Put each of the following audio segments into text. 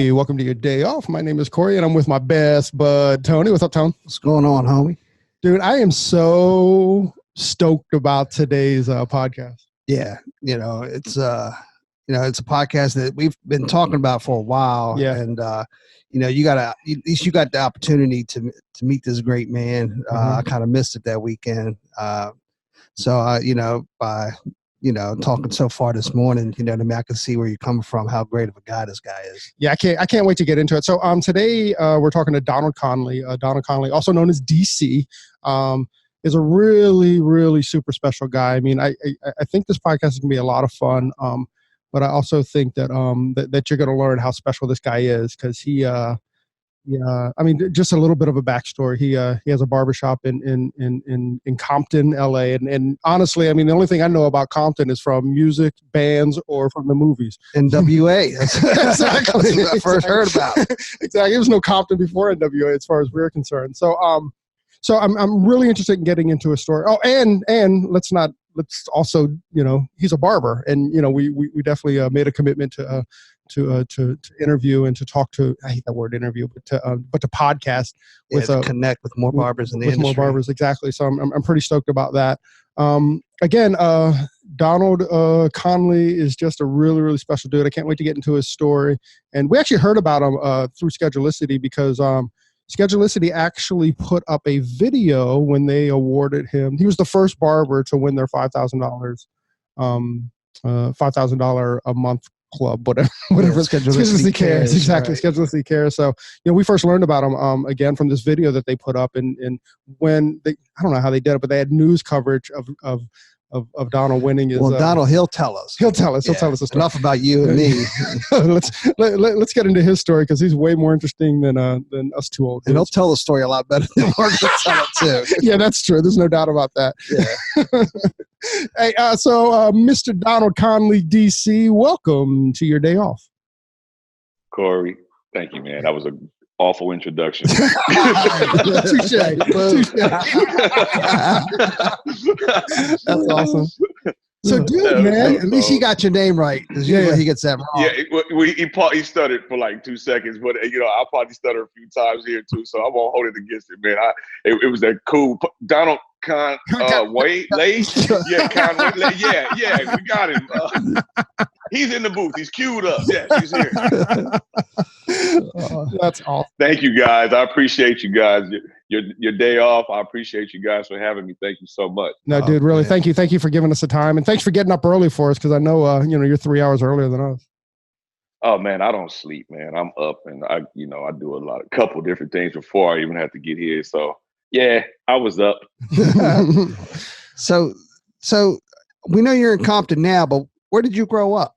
Hey, welcome to your day off. My name is Corey, and I'm with my best bud, Tony. What's up, Tone? What's going on, homie? Dude, I am so stoked about today's podcast. Yeah, it's a podcast that we've been talking about for a while. Yeah. And at least you got the opportunity to meet this great man. I kind of missed it that weekend. By talking so far this morning, I can see where you're coming from, how great of a guy this guy is. Yeah, I can't wait to get into it. So today we're talking to Donald Conley. Donald Conley, also known as DC, is a really, really super special guy. I mean, I think this podcast is gonna be a lot of fun. But I also think that that you're gonna learn how special this guy is, because I mean, just a little bit of a backstory. He has a barbershop in Compton, LA, and honestly, I mean, the only thing I know about Compton is from music, bands, or from the movies. NWA. Exactly. That's what I first heard about. Exactly. There was no Compton before NWA, as far as we're concerned. So I'm really interested in getting into a story. Oh, and let's also, he's a barber, and we definitely made a commitment to interview and to talk to, I hate that word interview, but to podcast with to connect with more barbers in the industry. With more barbers, exactly. So I'm pretty stoked about that. Again, Donald Conley is just a really, really special dude. I can't wait to get into his story. And we actually heard about him through Schedulicity, because Schedulicity actually put up a video when they awarded him. He was the first barber to win their $5,000 a month club, whatever. Schedulicity cares. Exactly. Right. Schedulicity cares. So, we first learned about him again from this video that they put up, and when they, I don't know how they did it, but they had news coverage of Donald winning. Donald, he'll tell us. He'll tell us the story. Enough about you and me. let's get into his story, because he's way more interesting than us two old dudes. And he'll tell the story a lot better than we're going to tell it too. Yeah, that's true. There's no doubt about that. Yeah. Hey, so Mr. Donald Conley, DC, welcome to your day off. Corey, thank you, man. That was an awful introduction. Touche. That's awesome. So, dude, man, at least he got your name right, because usually he gets that wrong. Yeah, he stuttered for like 2 seconds, but I probably stuttered a few times here too, so I won't hold it against it, man. It was that cool Donald Conway, yeah, Conway, yeah, we got him. He's in the booth. He's queued up. Yes, he's here. That's awesome. Thank you, guys. I appreciate you guys. Your day off. I appreciate you guys for having me. Thank you so much. No, dude, really, man. Thank you for giving us the time, and thanks for getting up early for us, because I know you're 3 hours earlier than us. Oh man, I don't sleep, man. I'm up, and I do a couple different things before I even have to get here. So yeah, I was up. So we know you're in Compton now, but where did you grow up?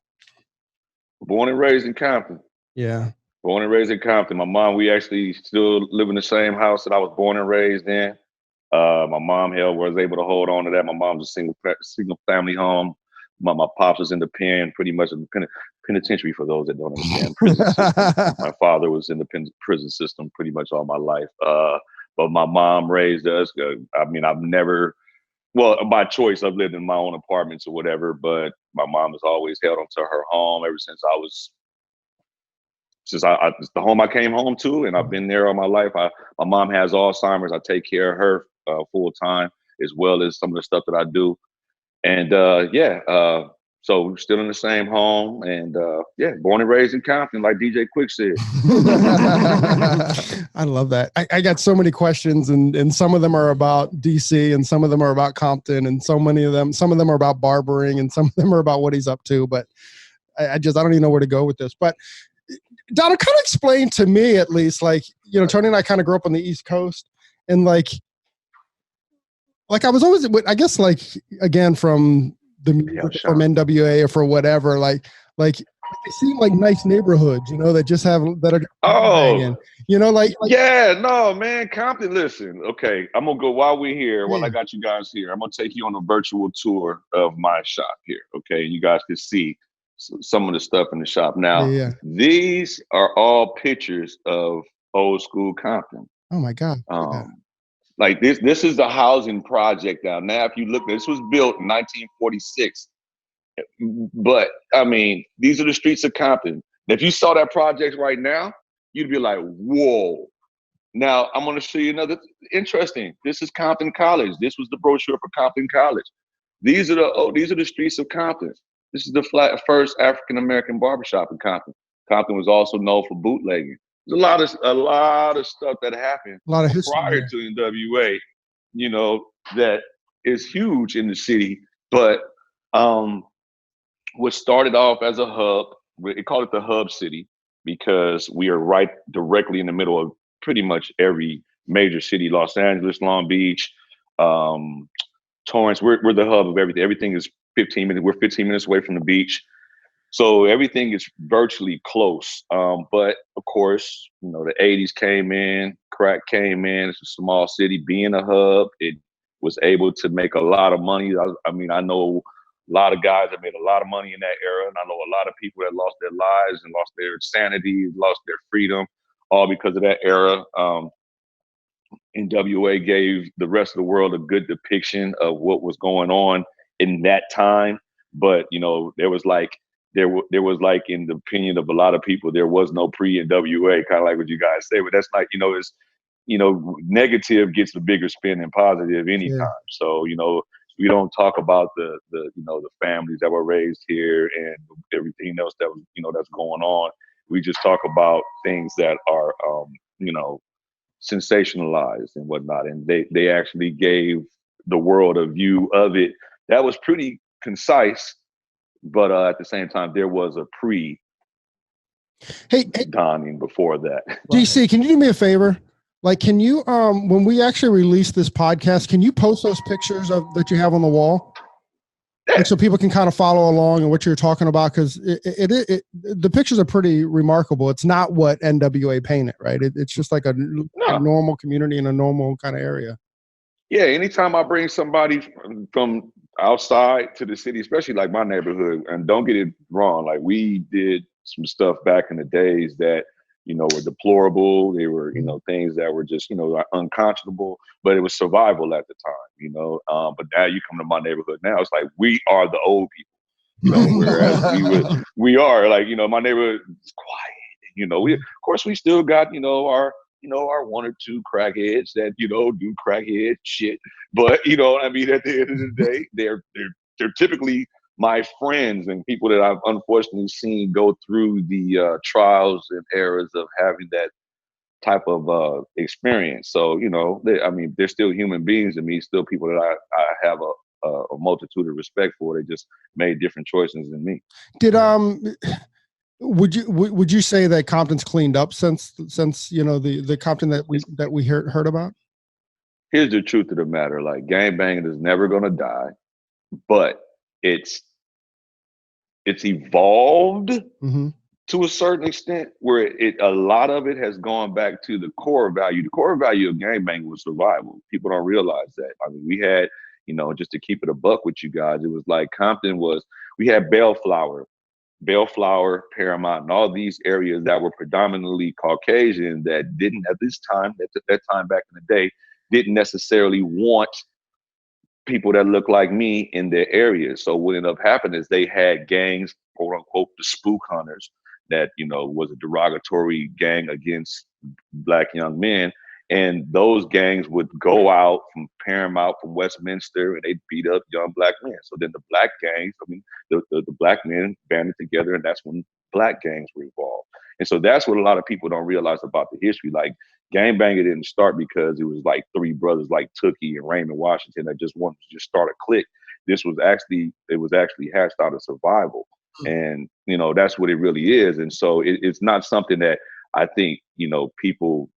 Born and raised in Compton. Yeah. Born and raised in Compton. My mom, we actually still live in the same house that I was born and raised in. My mom was able to hold on to that. My mom's a single family home. My pops was in the pen, pretty much in the penitentiary, for those that don't understand prison system. My father was in the prison system pretty much all my life. But my mom raised us. I mean, I've never, by choice, I've lived in my own apartments or whatever, but my mom has always held on to her home ever since it's the home I came home to, and I've been there all my life. My mom has Alzheimer's. I take care of her full time, as well as some of the stuff that I do. And so we're still in the same home, and born and raised in Compton, like DJ Quick said. I love that. I got so many questions, and some of them are about DC, and some of them are about Compton, and some of them are about barbering, and some of them are about what he's up to. But I don't even know where to go with this. But Donald, kind of explain to me, at least, like, Tony and I kind of grew up on the East Coast, and like I was always, I guess, like, again, from from NWA or for whatever, like they seem like nice neighborhoods, that are yeah, no, man, Compton. Listen, okay, I'm gonna go while we're here. While I got you guys here, I'm gonna take you on a virtual tour of my shop here. Okay, you guys can see some of the stuff in the shop now. These are all pictures of old school Compton. Oh my God. Like this is the housing project down now. If you look, this was built in 1946. But I mean, these are the streets of Compton. If you saw that project right now, you'd be like, whoa. Now, I'm going to show you another interesting. This is Compton College. This was the brochure for Compton College. These are the streets of Compton. This is the first African-American barbershop in Compton. Compton was also known for bootlegging. There's a lot of stuff that happened A lot of history prior to NWA, that is huge in the city. But what started off as a hub, we call it the hub city because we are right directly in the middle of pretty much every major city: Los Angeles, Long Beach, Torrance. We're the hub of everything. Everything is 15 minutes. We're 15 minutes away from the beach. So everything is virtually close. But of course, the 80s came in, crack came in. It's a small city. Being a hub, it was able to make a lot of money. I know a lot of guys that made a lot of money in that era. And I know a lot of people that lost their lives and lost their sanity, lost their freedom, all because of that era. NWA gave the rest of the world a good depiction of what was going on in that time. But, there was like, in the opinion of a lot of people, there was no pre-NWA, kind of like what you guys say. But that's like, negative gets the bigger spin than positive anytime. So, we don't talk about the families that were raised here and everything else that was, that's going on. We just talk about things that are, sensationalized and whatnot. And they actually gave the world a view of it that was pretty concise. But at the same time, there was a dawning before that. DC, can you do me a favor? Like, can you, when we actually release this podcast, can you post those pictures that you have on the wall? Yeah. Like, so people can kind of follow along and what you're talking about, because the pictures are pretty remarkable. It's not what NWA painted, right? It's just like a normal community in a normal kind of area. Yeah, anytime I bring somebody from outside to the city, especially like my neighborhood, and don't get it wrong, like we did some stuff back in the days that, were deplorable. They were, things that were just, unconscionable, but it was survival at the time, but now you come to my neighborhood now, it's like, we are the old people, whereas we are like, my neighborhood is quiet, of course we still got, our one or two crackheads that, do crackhead shit. But, at the end of the day, they're typically my friends and people that I've unfortunately seen go through the trials and errors of having that type of experience. So, they're still human beings to me, still people that I have a multitude of respect for. They just made different choices than me. Did would you say that Compton's cleaned up since the Compton that we heard about? Here's the truth of the matter: like, gangbanging is never gonna die, but it's evolved to a certain extent where a lot of it has gone back to the core value. The core value of gangbanging was survival. People don't realize that. I mean, we had, just to keep it a buck with you guys, it was like we had Bellflower, Paramount, and all these areas that were predominantly Caucasian that didn't, at that time back in the day, didn't necessarily want people that look like me in their areas. So what ended up happening is they had gangs, quote unquote, the spook hunters, that, was a derogatory gang against Black young men. And those gangs would go out from Paramount, from Westminster, and they'd beat up young Black men. So then the Black gangs, the Black men banded together, and that's when Black gangs were involved. And so that's what a lot of people don't realize about the history. Like, gangbanging didn't start because it was like three brothers like Tookie and Raymond Washington that just wanted to just start a clique. It was actually hatched out of survival. And, that's what it really is. And so it's not something that I think, people,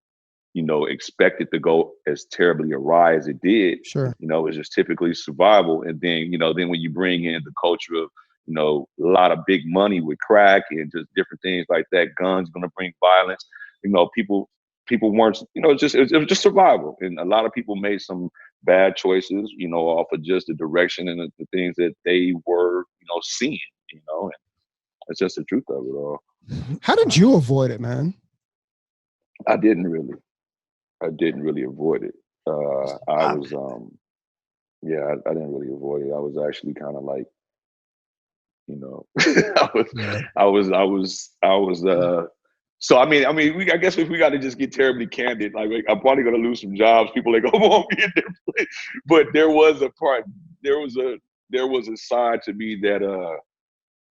expected to go as terribly awry as it did. Sure. It's just typically survival. And then, then when you bring in the culture of, a lot of big money with crack and just different things like that, guns going to bring violence, people weren't, it was just survival. And a lot of people made some bad choices, off of just the direction and the things that they were, seeing, and that's just the truth of it all. How did you avoid it, man? I didn't really avoid it. I didn't really avoid it. I was actually kind of like You know, I was. So I guess if we got to just get terribly candid, like I'm probably gonna lose some jobs. People like, oh, won't be in their place. But there was a part. There was a side to me that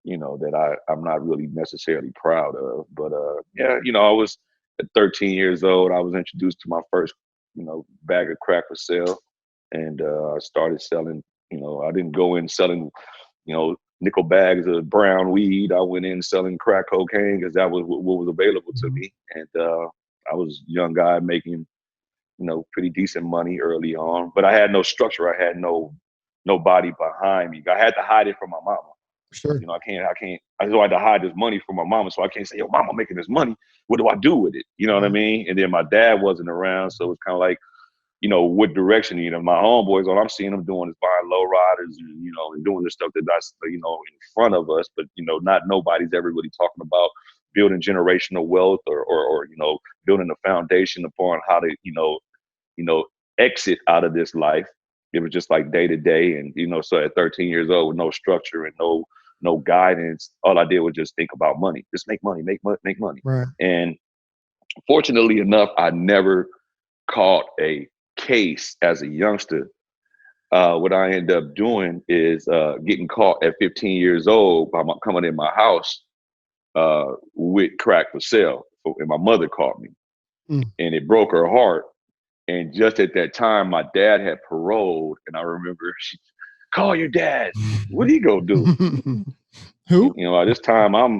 that I'm not really necessarily proud of. But yeah, I was at 13 years old. I was introduced to my first bag of crack for sale, and I started selling. I didn't go in selling nickel bags of brown weed. I went in selling crack cocaine because that was what was available to me. And I was a young guy making, pretty decent money early on, but I had no structure. I had nobody behind me. I had to hide it from my mama. Sure. I just had to hide this money from my mama. So I can't say, yo, mama making this money. What do I do with it? You know what I mean? And then my dad wasn't around. So it's kind of like, what direction, my homeboys, all I'm seeing them doing is buying low riders and doing the stuff that that's, in front of us. But, not nobody's ever really talking about building generational wealth or building a foundation upon how to, exit out of this life. It was just like day to day. And, so at 13 years old with no structure and no guidance, all I did was just think about money. Just make money, make money. Right. And fortunately enough, I never caught a case as a youngster. What I ended up doing is getting caught at 15 years old by coming in my house with crack for sale. And my mother caught me. And it broke her heart. And just at that time, my dad had paroled. And I remember she call your dad. What are you gonna do? Who? By this time, I'm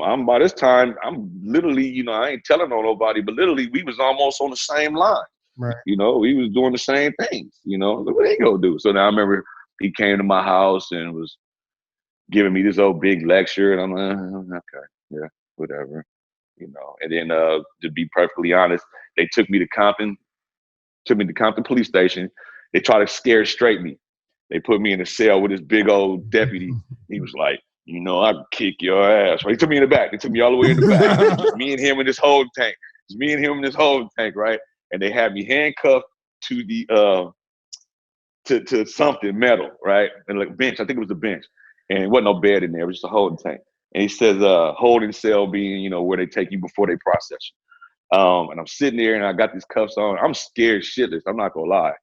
literally, I ain't telling on nobody, but literally we was almost on the same line. Right. We was doing the same things, what they gonna do? So now I remember he came to my house and was giving me this old big lecture, and I'm like, okay, yeah, whatever, And then to be perfectly honest, they took me to Compton police station. They tried to scare straight me. They put me in a cell with this big old deputy. He was like, I can kick your ass. Right? He took me in the back. They took me all the way in the back. Just me and him in this whole tank. Right? And they had me handcuffed to the to something metal, right? And like bench, I think it was a bench. And it wasn't no bed in there, it was just a holding tank. And he says holding cell being, where they take you before they process you. And I'm sitting there and I got these cuffs on. I'm scared shitless, I'm not gonna lie.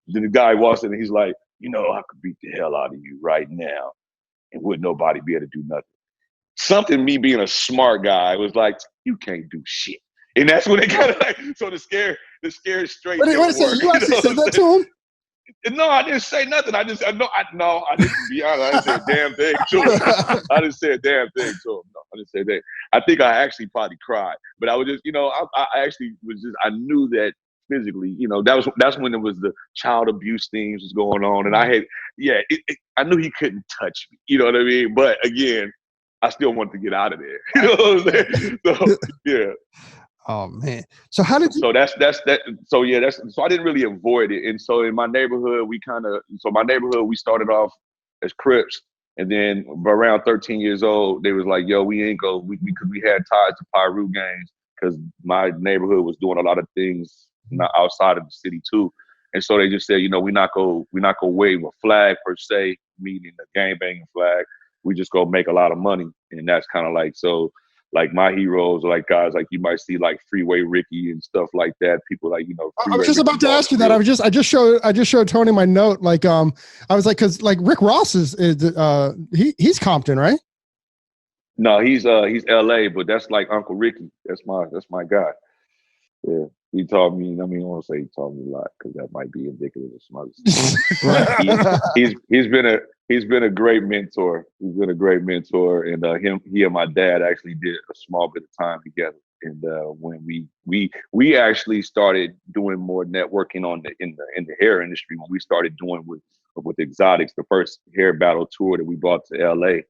Then the guy walks in and he's like, I could beat the hell out of you right now and wouldn't nobody be able to do nothing. Something, me being a smart guy, was like, you can't do shit. And that's when they kind of like, so the scare straight. Wait a second, you actually said that to him? No, I didn't say nothing. I didn't, be honest, I didn't say a damn thing to him. I didn't say a damn thing to him. No, I didn't say that. I think I actually probably cried, but I was just, I actually was just, I knew that physically, that's when it was the child abuse things was going on. And I had, I knew he couldn't touch me, you know what I mean? But again, I still wanted to get out of there. You know what I'm saying? So, yeah. Oh man. So how did you? So that's that. So yeah, so I didn't really avoid it. And so in my neighborhood, we started off as Crips, and then around 13 years old, they was like, "Yo, we ain't go." Because we had ties to Pyru gangs, because my neighborhood was doing a lot of things not outside of the city too. And so they just said, we're not gonna wave a flag per se, meaning a gangbanging flag. We just go make a lot of money, and that's kind of like so. Like my heroes are like guys like you might see like Freeway Ricky and stuff like that. People like, I was just about to ask you that. I just showed Tony my note. Like, I was like, cause like Rick Ross is he's Compton, right? No, he's LA, but that's like Uncle Ricky. That's my guy. Yeah. He taught me, I want to say he taught me a lot because that might be indicative of some other stuff. He's been a great mentor. He's been a great mentor, and he and my dad actually did a small bit of time together. And when we actually started doing more networking in the hair industry, when we started doing with Exotics, the first hair battle tour that we brought to LA.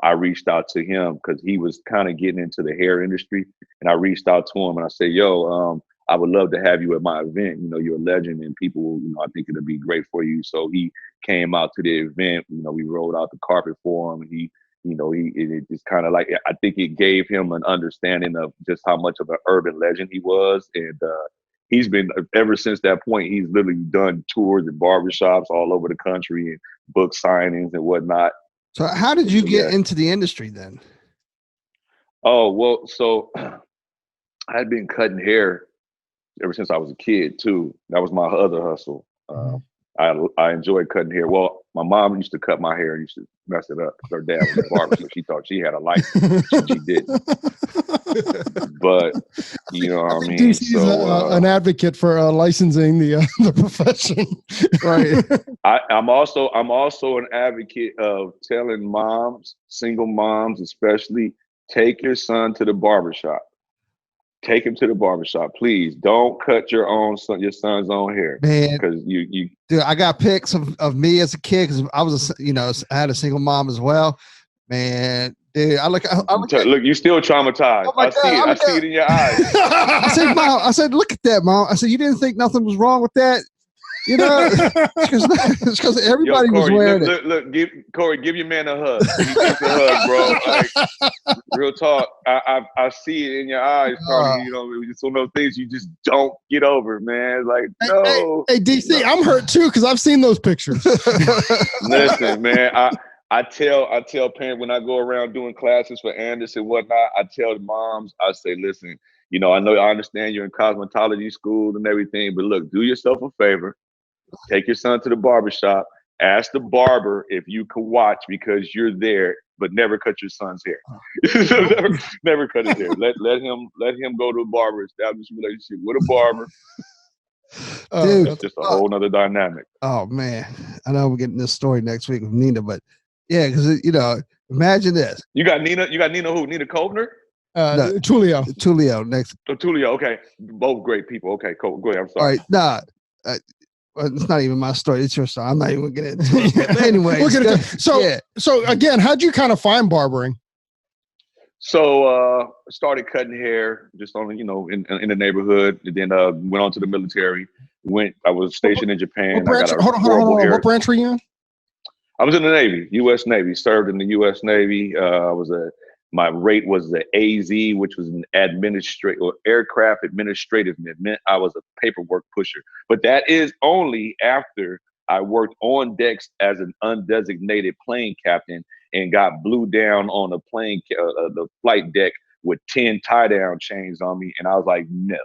I reached out to him because he was kind of getting into the hair industry, and I reached out to him and I said, "Yo, I would love to have you at my event. You're a legend, and people, I think it'll be great for you." So he came out to the event. We rolled out the carpet for him, and it just kind of like, I think it gave him an understanding of just how much of an urban legend he was, and he's been, ever since that point, he's literally done tours and barbershops all over the country and book signings and whatnot. So how did you get into the industry then? Oh, well, so I had been cutting hair ever since I was a kid too. That was my other hustle. I enjoyed cutting hair. Well, my mom used to cut my hair and used to mess it up. Her dad was a barber, so she thought she had a license. She didn't. But you know what I mean. DC's an advocate for licensing the profession, right? I'm also an advocate of telling moms, single moms especially, take your son to the barbershop. Take him to the barbershop, please. Don't cut your son's own hair, man. Because you, dude, I got pics of me as a kid because I was, I had a single mom as well. Man, dude, look, you still traumatized. Oh I see it in your eyes. I said, Mom, look at that, Mom. I said, you didn't think nothing was wrong with that? It's because everybody was wearing it. Look, Corey, give your man a hug. Give a hug, bro. Like, real talk. I see it in your eyes, Cardi. It's one of those things you just don't get over, man. Like, no. Hey, DC, I'm hurt too because I've seen those pictures. Listen, man. I tell parents when I go around doing classes for Anderson and whatnot, I tell the moms, I say, listen, I understand you're in cosmetology school and everything, but look, do yourself a favor. Take your son to the barbershop. Ask the barber if you can watch because you're there, but never cut your son's hair. never cut his hair. Let him go to a barber, establish a relationship with a barber. Dude, it's just a whole nother dynamic. Oh man, I know we're getting this story next week with Nina, but yeah, because imagine this. You got Nina who? Nina Kovner? No, Tulio next. Oh, Tulio, okay. Both great people. Okay, cool. Go ahead. I'm sorry. All right, it's not even my story. It's your story. I'm not even going to get into it. But anyway, so again, how'd you kind of find barbering? So started cutting hair just on in the neighborhood, and then went on to the military. I was stationed in Japan. Hold on. What branch were you in? I was in the Navy, U.S. Navy. Served in the U.S. Navy. My rate was the AZ, which was an aircraft administrative. It meant I was a paperwork pusher. But that is only after I worked on decks as an undesignated plane captain and got blew down on the the flight deck with 10 tie-down chains on me. And I was like, no,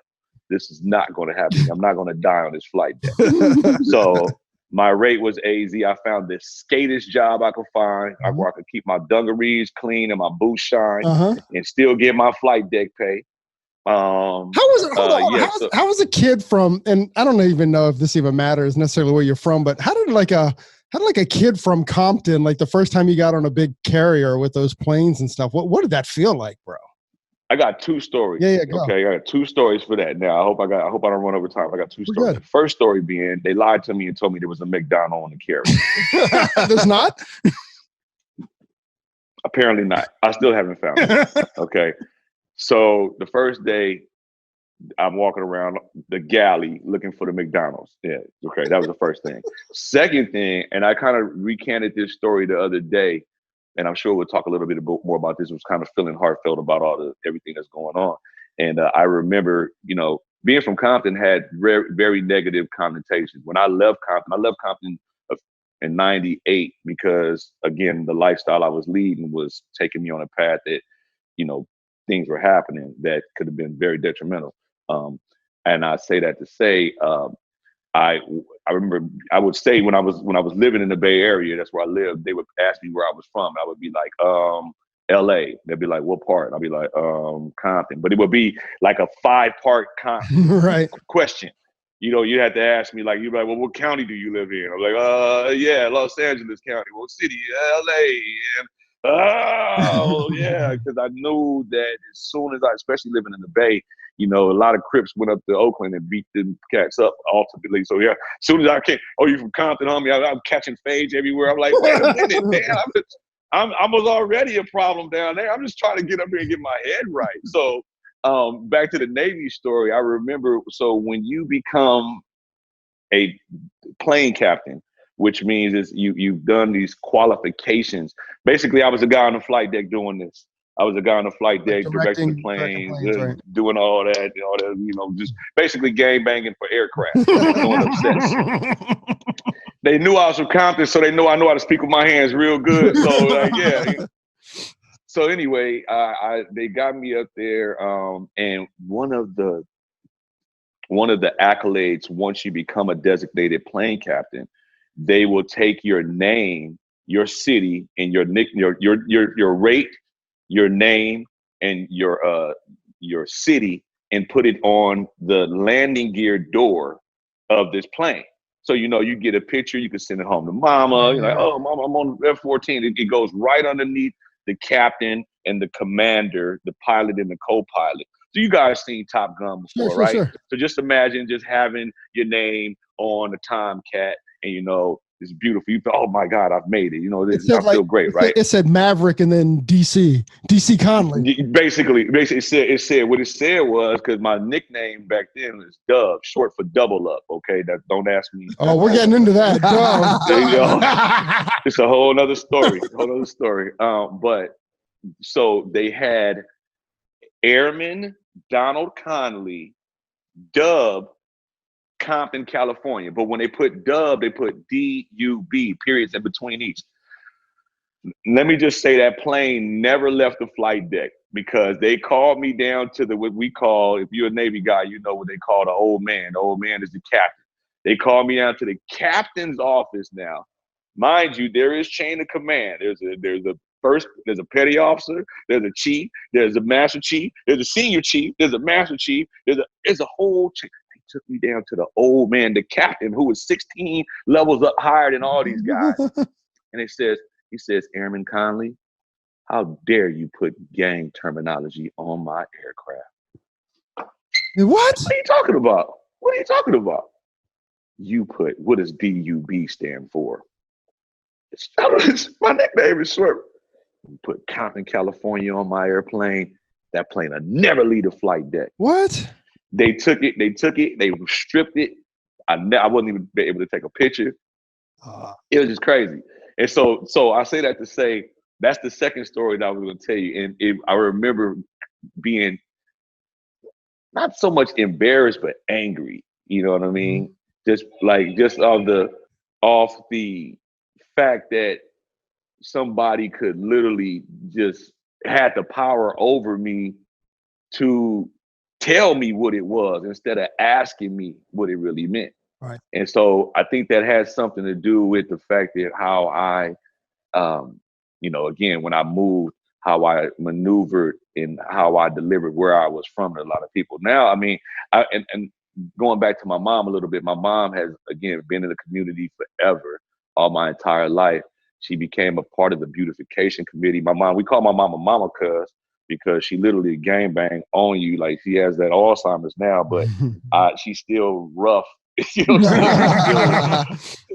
this is not going to happen. I'm not going to die on this flight deck. So my rate was AZ. I found the skatiest job I could find, where I could keep my dungarees clean and my boots shine and still get my flight deck pay. How was a kid from, and I don't even know if this even matters necessarily where you're from, but how did a kid from Compton, like the first time you got on a big carrier with those planes and stuff, what did that feel like, bro? I got two stories. Yeah, go. Okay, I got two stories for that. Now, I hope I don't run over time. I got two stories. Good. The first story being, they lied to me and told me there was a McDonald's on the carrier. There's not? Apparently not. I still haven't found it. Okay. So the first day, I'm walking around the galley looking for the McDonald's. Yeah. Okay. That was the first thing. Second thing, and I kind of recanted this story the other day, and I'm sure we'll talk a little bit more about this. Was kind of feeling heartfelt about everything that's going on. And I remember, being from Compton had very, very negative connotations. When I left Compton in 98 because, again, the lifestyle I was leading was taking me on a path that, things were happening that could have been very detrimental. And I say that to say, I remember I would say when I was living in the Bay Area, that's where I lived, they would ask me where I was from. I would be like, LA. They'd be like, what part? I'd be like, Compton. But it would be like a 5-part right. question. You had to ask me, like, you'd be like, well, what county do you live in? I'm like, yeah, Los Angeles County. What city? LA. And oh, yeah, because I knew that as soon as especially living in the Bay, a lot of Crips went up to Oakland and beat them cats up ultimately. So, yeah, as soon as I came, you from Compton, homie, I'm catching phage everywhere. I'm like, wait a minute, man. I was already a problem down there. I'm just trying to get up here and get my head right. So back to the Navy story, I remember, so when you become a plane captain, which means is you've done these qualifications. Basically, I was a guy on the flight deck doing this. I was a guy on the flight deck, directing the planes, right. Doing all that, just basically gang banging for aircraft, throwing up sets. They knew I was from Compton, so they know I know how to speak with my hands real good. So like, yeah. So anyway, they got me up there, and one of the accolades once you become a designated plane captain, they will take your name, your city, and your rate, your name, and your city, and put it on the landing gear door of this plane. So you get a picture, you can send it home to mama. You're like, oh, mama, I'm on F-14. It goes right underneath the captain and the commander, the pilot and the co-pilot. So you guys seen Top Gun before, right? Sure. So just imagine just having your name on a Tomcat, and it's beautiful. You thought, oh my God, I've made it. I feel great, right? It said Maverick and then DC Conley. Basically, it said what it said was, because my nickname back then was Dub, short for double up. Okay, don't ask me. Oh, we're getting into that. It's a whole nother story. But so they had Airman Donald Conley, Dub, Compton, California. But when they put Dub, they put D-U-B, periods in between each. Let me just say that plane never left the flight deck, because they called me down to what we call, if you're a Navy guy, you know what they call the old man. The old man is the captain. They called me down to the captain's office now. Mind you, there is chain of command. There's a petty officer, there's a chief, there's a master chief, there's a senior chief, there's a master chief, there's a whole chain. They took me down to the old man, the captain, who was 16 levels up higher than all these guys. And he says, Airman Conley, how dare you put gang terminology on my aircraft? What? What are you talking about? What are you talking about? You put, what does DUB stand for? My nickname is short. You put Compton, California on my airplane. That plane will never leave the flight deck. What? They took it, they stripped it. I wasn't even able to take a picture. It was just crazy. And so I say that to say, that's the second story that I was going to tell you. And I remember being not so much embarrassed, but angry. You know what I mean? Just off the fact that somebody could literally just had the power over me to tell me what it was instead of asking me what it really meant. Right. And so I think that has something to do with the fact that how I, again, when I moved, how I maneuvered and how I delivered where I was from to a lot of people. Now, I mean, and going back to my mom a little bit, my mom has, again, been in the community forever, all my entire life. She became a part of the beautification committee. My mom, we call my mama Mama Cuz, because she literally gangbang on you. Like, she has that Alzheimer's now, but she's still rough. You know what I'm saying?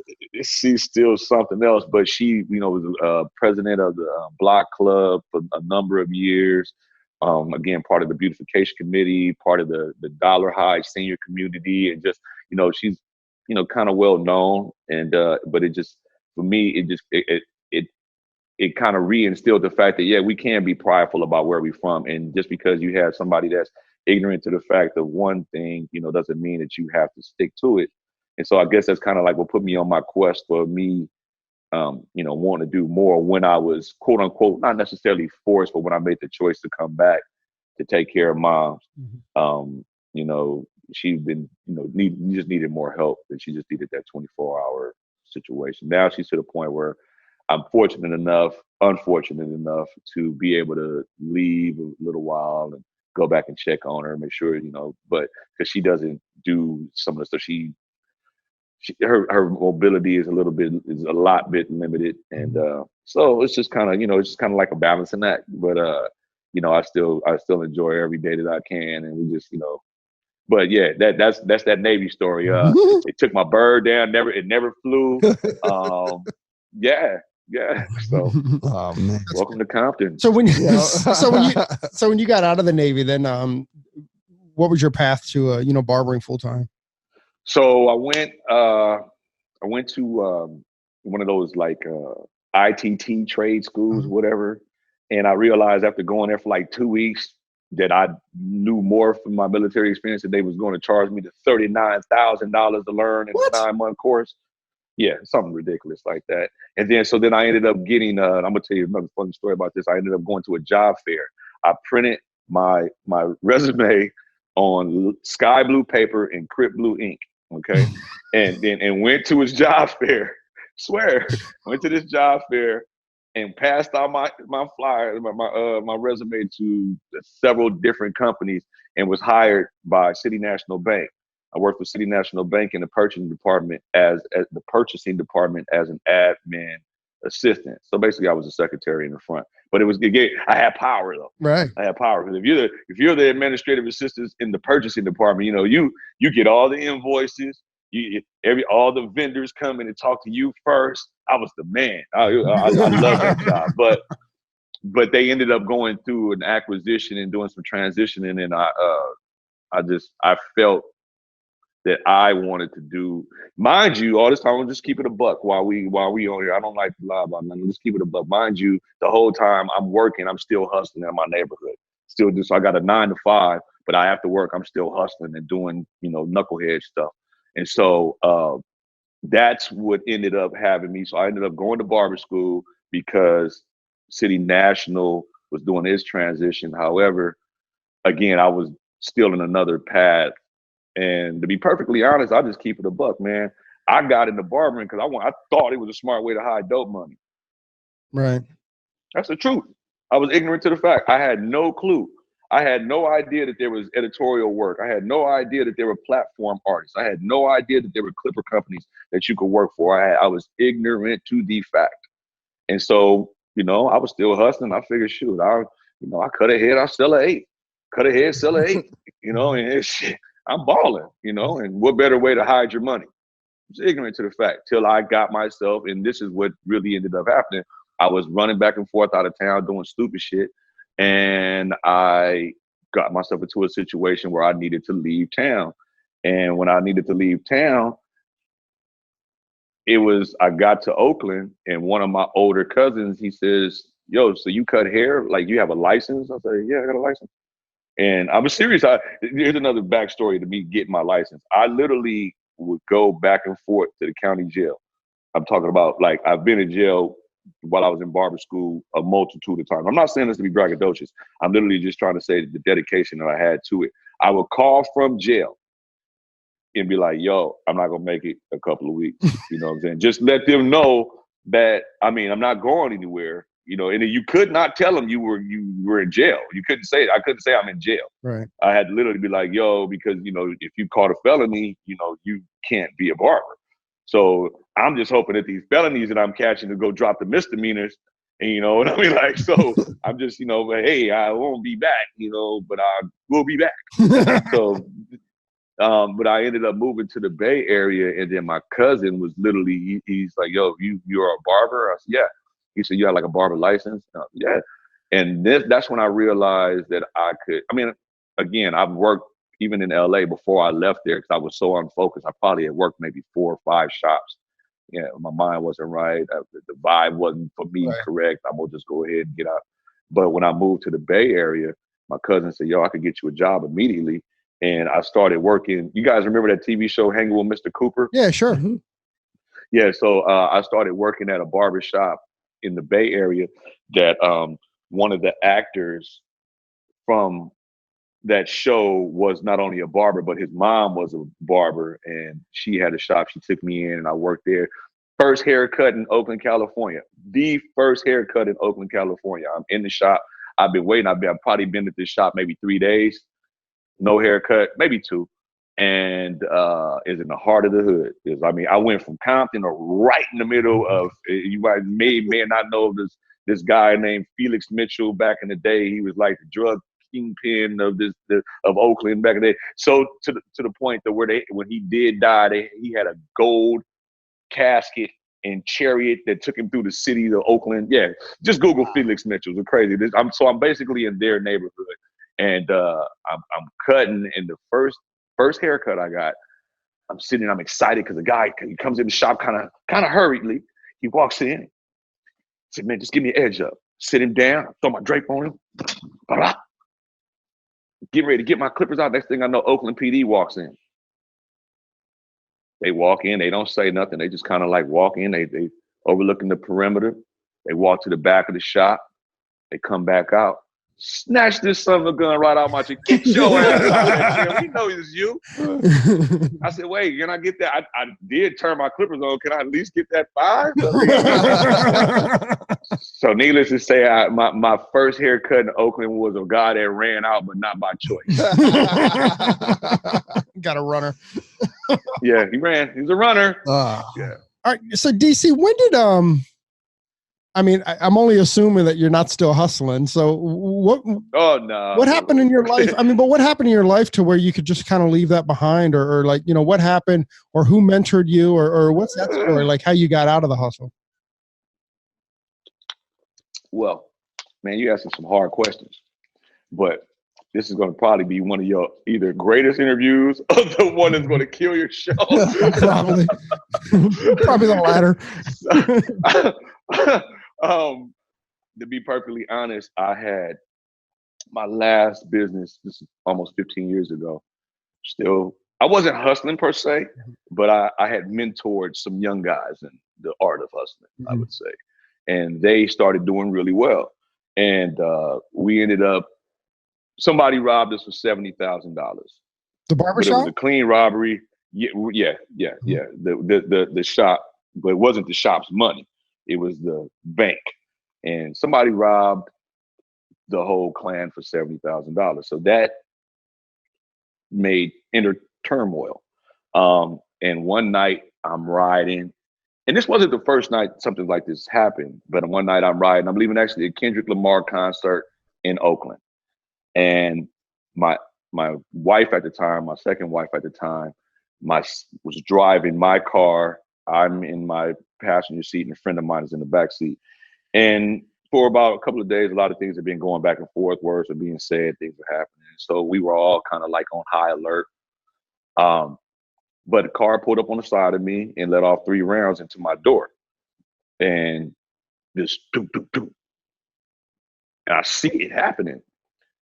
She's still something else, but she, was president of the block club for a number of years. Again, part of the beautification committee, part of the Dollar High senior community, and just, she's, kind of well known. And but it just, for me, it kind of reinstilled the fact that, yeah, we can be prideful about where we're from. And just because you have somebody that's ignorant to the fact of one thing, doesn't mean that you have to stick to it. And so I guess that's kind of like what put me on my quest for me, wanting to do more when I was, quote unquote, not necessarily forced, but when I made the choice to come back to take care of mom. She'd been, just needed more help, and she just needed that 24-hour situation. Now she's to the point where I'm unfortunate enough to be able to leave a little while and go back and check on her, make sure, but because she doesn't do some of the stuff, her mobility is a lot bit limited. And so it's just kind of, like a balancing act. But I still enjoy every day that I can. And we just, but yeah, that's that Navy story. It took my bird down, it never flew. Yeah. So, oh, man. Welcome to Compton. So when you got out of the Navy, then what was your path to barbering full time? So I went to one of those like ITT trade schools, whatever, and I realized after going there for like 2 weeks that I knew more from my military experience, that they was going to charge me the $39,000 to learn in a 9-month course. Yeah, something ridiculous like that. And then I ended up getting. I'm gonna tell you another funny story about this. I ended up going to a job fair. I printed my resume on sky blue paper and crypt blue ink. Okay, and went to his job fair. Swear, went to this job fair and passed out my flyer, my resume to several different companies, and was hired by City National Bank. I worked for City National Bank in the purchasing department as an admin assistant. So basically, I was a secretary in the front. But I had power though. Right. I had power because if you're the administrative assistant in the purchasing department, you get all the invoices. All the vendors come in and talk to you first. I was the man. I love that job. But they ended up going through an acquisition and doing some transitioning, and I felt that I wanted to do. Mind you, all this time, I'm just keep it a buck while we on here. I don't like to lie about nothing. Just keep it a buck. Mind you, the whole time I'm working, I'm still hustling in my neighborhood. Still do. So I got a 9 to 5, but I have to work. I'm still hustling and doing, knucklehead stuff. And so that's what ended up having me. So I ended up going to barber school because City National was doing its transition. However, again, I was still in another path. And to be perfectly honest, I just keep it a buck, man. I got into barbering because I thought it was a smart way to hide dope money. Right. That's the truth. I was ignorant to the fact. I had no clue. I had no idea that there was editorial work. I had no idea that there were platform artists. I had no idea that there were clipper companies that you could work for. I was ignorant to the fact. And so, I was still hustling. I figured, shoot, I cut a head, I'll sell an 8. Cut a head, sell an 8. And shit, I'm balling, and what better way to hide your money? I was ignorant to the fact till I got myself, and this is what really ended up happening. I was running back and forth out of town doing stupid shit. And I got myself into a situation where I needed to leave town. And when I needed to leave town, I got to Oakland, and one of my older cousins, he says, yo, so you cut hair? Like, you have a license? I said, yeah, I got a license. And I was serious. Here's another backstory to me getting my license. I literally would go back and forth to the county jail. I'm talking about, like, I've been in jail while I was in barber school a multitude of times. I'm not saying this to be braggadocious. I'm literally just trying to say the dedication that I had to it. I would call from jail and be like, yo, I'm not going to make it a couple of weeks. You know what I'm saying? Just let them know that, I'm not going anywhere. And you could not tell them you were in jail. You couldn't say it. I couldn't say I'm in jail. Right. I had to literally be like, yo, because, if you caught a felony, you can't be a barber. So I'm just hoping that these felonies that I'm catching to go drop the misdemeanors. And you know what I mean? Like, so I'm just, hey, I won't be back, but I will be back. So, but I ended up moving to the Bay Area, and then my cousin was literally, he's like, yo, you're a barber? I said, yeah. He said, you have like a barber license? Yeah. And that's when I realized that I could, again, I've worked even in LA before I left there because I was so unfocused. I probably had worked maybe 4 or 5 shops. Yeah, my mind wasn't right. The vibe wasn't for me correct. I'm gonna just go ahead and get out. But when I moved to the Bay Area, my cousin said, yo, I could get you a job immediately. And I started working. You guys remember that TV show, Hanging with Mr. Cooper? Yeah, sure. Mm-hmm. Yeah, so I started working at a barbershop in the Bay Area that one of the actors from that show was not only a barber, but his mom was a barber, and she had a shop. She took me in, and I worked there. First haircut in Oakland, California. The first haircut in Oakland, California. I'm in the shop. I've been waiting. I've probably been at this shop maybe 3 days. No haircut, maybe 2. And is in the heart of the hood. I went from Compton to right in the middle of, you may not know this guy named Felix Mitchell back in the day. He was like the drug kingpin of Oakland back in the day. So to the point that when he did die, he had a gold casket and chariot that took him through the city of Oakland. Yeah, just Google Felix Mitchell. It's crazy. I'm basically in their neighborhood, and I'm cutting, and the first haircut I got, I'm sitting, I'm excited because the guy, he comes in the shop kind of hurriedly. He walks in. I said, man, just give me an edge up. Sit him down, throw my drape on him. Blah. Get ready to get my clippers out. Next thing I know, Oakland PD walks in. They walk in, they don't say nothing. They just kind of like walk in. They overlooking the perimeter. They walk to the back of the shop. They come back out. Snatch this son of a gun right out my cheek. Get your ass out of there, Jim. We know it's you. I said, wait, can I get that? I did turn my clippers on. Can I at least get that 5? So needless to say, my first haircut in Oakland was a guy that ran out, but not by choice. Got a runner. Yeah, he ran. He's a runner. Yeah. All right. So DC, when did I'm only assuming that you're not still hustling. So what? Oh no. What happened in your life? But what happened in your life to where you could just kind of leave that behind, or like, what happened, or who mentored you, or what's that story? Like how you got out of the hustle? Well, man, you're asking some hard questions, but this is going to probably be one of your either greatest interviews or the one that's going to kill your show. Probably the latter. To be perfectly honest, I had my last business, this is almost 15 years ago. Still, I wasn't hustling per se, but I had mentored some young guys in the art of hustling, I would say. And they started doing really well. And we ended up, somebody robbed us for $70,000. The barbershop? It was a clean robbery. Yeah. The shop, but it wasn't the shop's money. It was the bank. And somebody robbed the whole clan for $70,000. So that made inner turmoil. And one night I'm riding, and this wasn't the first night something like this happened, but one night I'm riding, I'm leaving actually a Kendrick Lamar concert in Oakland. And my wife at the time, my second wife at the time, was driving my car. I'm in my passenger seat and a friend of mine is in the back seat. And for about a couple of days, a lot of things have been going back and forth, words are being said, things are happening. So we were all kind of like on high alert. But the car pulled up on the side of me and let off 3 rounds into my door. And this doo, doo, doo. And I see it happening.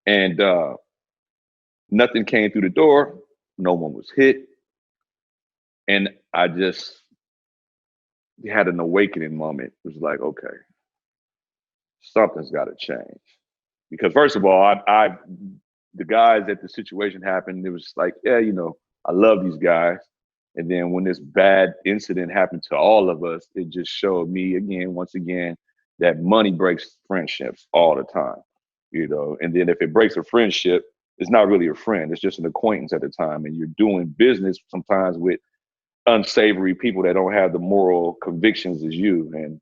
And nothing came through the door. No one was hit. And I just had an awakening moment. It was like, okay, something's got to change. Because first of all, the guys that the situation happened, it was like, yeah, I love these guys. And then when this bad incident happened to all of us, it just showed me once again, that money breaks friendships all the time, And then if it breaks a friendship, it's not really a friend. It's just an acquaintance at the time. And you're doing business sometimes with unsavory people that don't have the moral convictions as you. And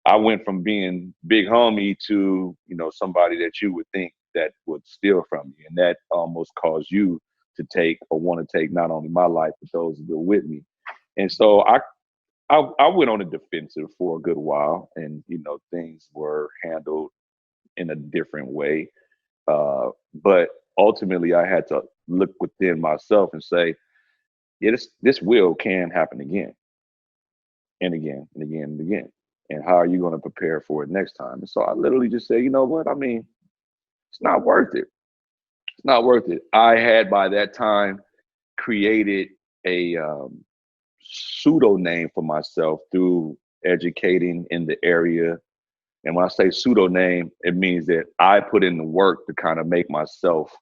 I went from being big homie to, somebody that you would think that would steal from you. And that almost caused you to take or want to take not only my life, but those that are with me. And so I went on a defensive for a good while, and, things were handled in a different way. But ultimately I had to look within myself and say, yeah, this can happen again and again and again and again. And how are you going to prepare for it next time? And so I literally just say, you know what? It's not worth it. It's not worth it. I had by that time created a pseudo name for myself through educating in the area. And when I say pseudo name, it means that I put in the work to kind of make myself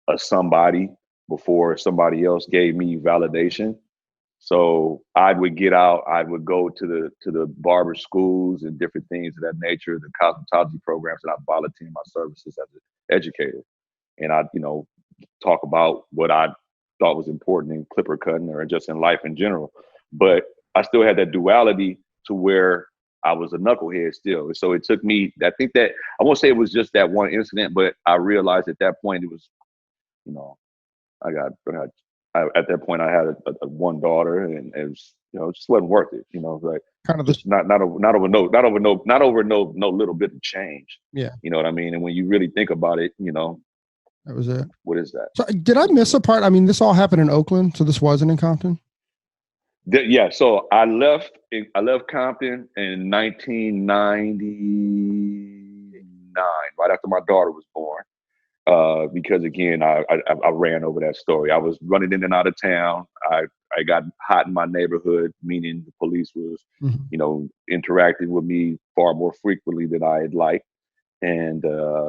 a somebody before somebody else gave me validation. So I would get out, I would go to the barber schools and different things of that nature, the cosmetology programs, and I volunteer my services as an educator. And I, talk about what I thought was important in clipper cutting or just in life in general. But I still had that duality to where I was a knucklehead still. And so it took me, I think that, I won't say it was just that one incident, but I realized at that point it was, at that point I had a one daughter, and it was, it just wasn't worth it. Like kind of just not over no little bit of change. Yeah. You know what I mean? And when you really think about it, that was it. What is that? So did I miss a part? This all happened in Oakland, so this wasn't in Compton? Yeah. So I left Compton in 1999, right after my daughter was born. because again, I ran over that story. I was running in and out of town. I got hot in my neighborhood, meaning the police was, interacting with me far more frequently than I had liked. And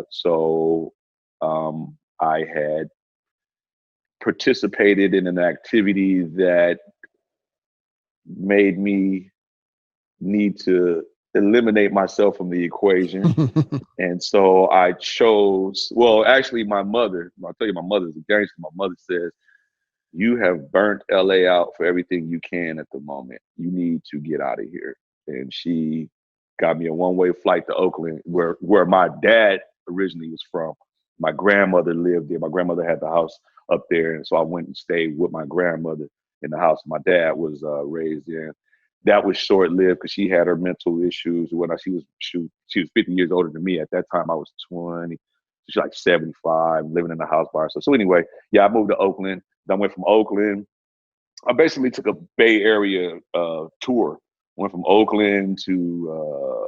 so I had participated in an activity that made me need to eliminate myself from the equation. And so I chose, well, actually my mother, I'll tell you, my mother's a gangster. My mother says, you have burnt LA out for everything you can at the moment. You need to get out of here. And she got me a one-way flight to Oakland, where my dad originally was from. My grandmother lived there. My grandmother had the house up there. And so I went and stayed with my grandmother in the house my dad was raised in. That was short-lived because she had her mental issues. When she was 50 years older than me. At that time, I was 20. She's like 75, living in the house by herself. So anyway, yeah, I moved to Oakland. Then I went from Oakland. I basically took a Bay Area tour. Went from Oakland to